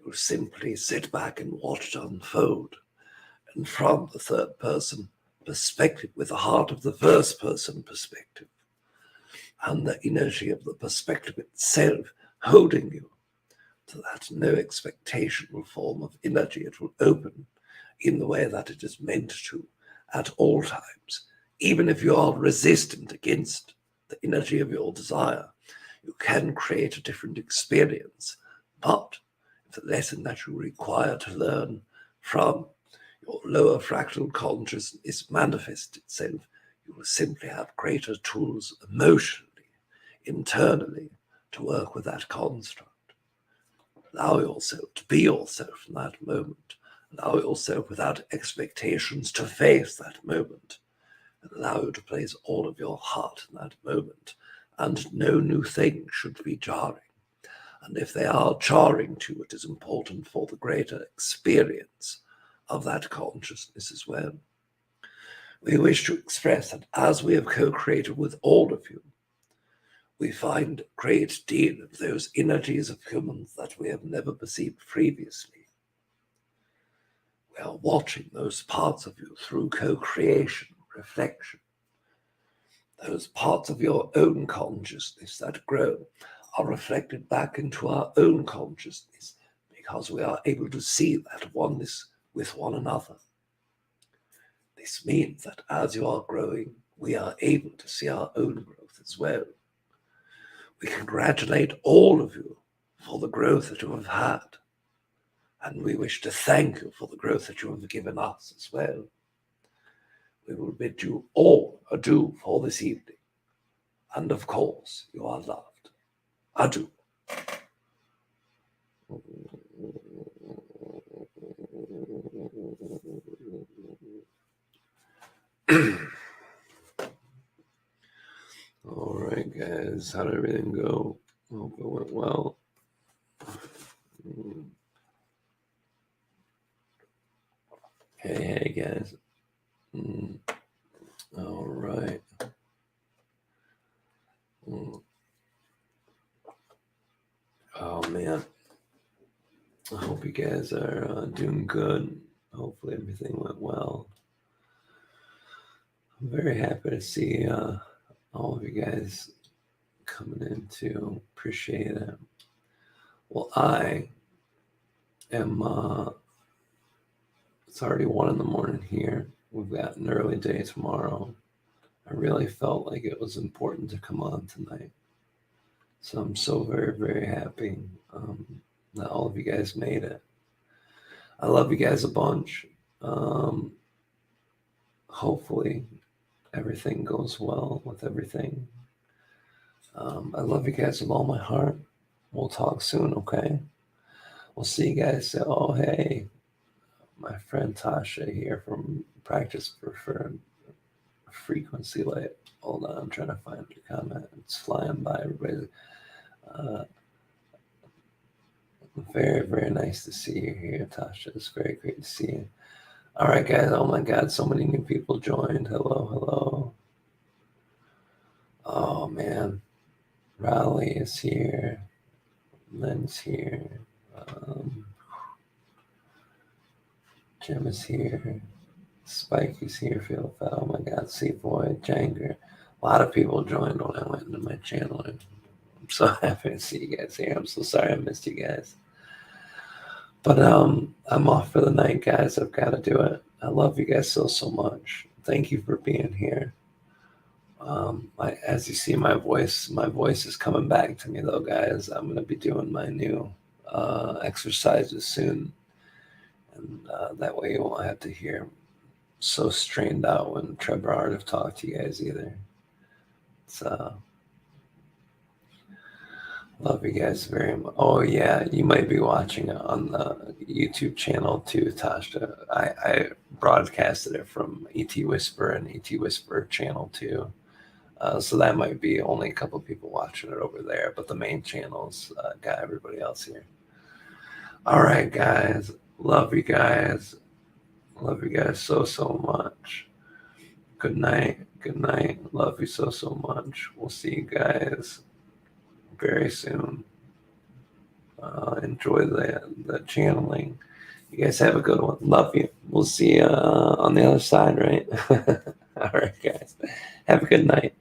you simply sit back and watch it unfold. And from the third person perspective, with the heart of the first person perspective, and the energy of the perspective itself holding you to that no expectational form of energy, it will open in the way that it is meant to at all times. Even if you are resistant against the energy of your desire, you can create a different experience. But if the lesson that you require to learn from your lower fractal consciousness manifests itself, you will simply have greater tools emotionally, internally, to work with that construct. Allow yourself to be yourself in that moment. Allow yourself without expectations to face that moment. And allow you to place all of your heart in that moment. And no new thing should be jarring. And if they are jarring to you, it is important for the greater experience of that consciousness as well. We wish to express that as we have co-created with all of you, we find a great deal of those energies of humans that we have never perceived previously. We are watching those parts of you through co-creation, reflection. Those parts of your own consciousness that grow are reflected back into our own consciousness because we are able to see that oneness with one another. This means that as you are growing, we are able to see our own growth as well. We congratulate all of you for the growth that you have had, and we wish to thank you for the growth that you have given us as well. We will bid you all adieu for this evening, and of course you are loved. Adieu. All right, guys, how did everything go? Hope it went well. Hey, guys. All right. Oh, man. I hope you guys are doing good. Hopefully everything went well. I'm very happy to see all of you guys coming in too. Appreciate it. Well, I am, it's already 1 a.m. here. We've got an early day tomorrow. I really felt like it was important to come on tonight. So I'm so very, very happy that all of you guys made it. I love you guys a bunch. Hopefully everything goes well with everything. I love you guys with all my heart. We'll talk soon, okay? We'll see you guys. Oh, hey, my friend Tasha here from Practice Preferred Frequency Light. Hold on, I'm trying to find your comment. It's flying by everybody. Very, very nice to see you here, Tasha. It's very great to see you. All right, guys. Oh, my God. So many new people joined. Hello, hello. Oh, man. Raleigh is here. Lynn's here. Jim is here. Spike is here. Phil. Oh, my God. Seaboy, Janger. A lot of people joined when I went into my channel. I'm so happy to see you guys here. I'm so sorry I missed you guys. But I'm off for the night, guys. I've got to do it. I love you guys so, so much. Thank you for being here. As you see, my voice is coming back to me, though, guys. I'm going to be doing my new exercises soon. And that way you won't have to hear so strained out when Treb Bor Yit talk to you guys either. It's love you guys very much. Oh, yeah, you might be watching it on the YouTube channel too, Tasha. I broadcasted it from ET Whisper and ET Whisper channel too. So that might be only a couple people watching it over there, but the main channel's got everybody else here. All right, guys. Love you guys. Love you guys so, so much. Good night. Good night. Love you so, so much. We'll see you guys very soon. Enjoy the channeling. You guys have a good one. Love you. We'll see you on the other side, right? All right, guys. Have a good night.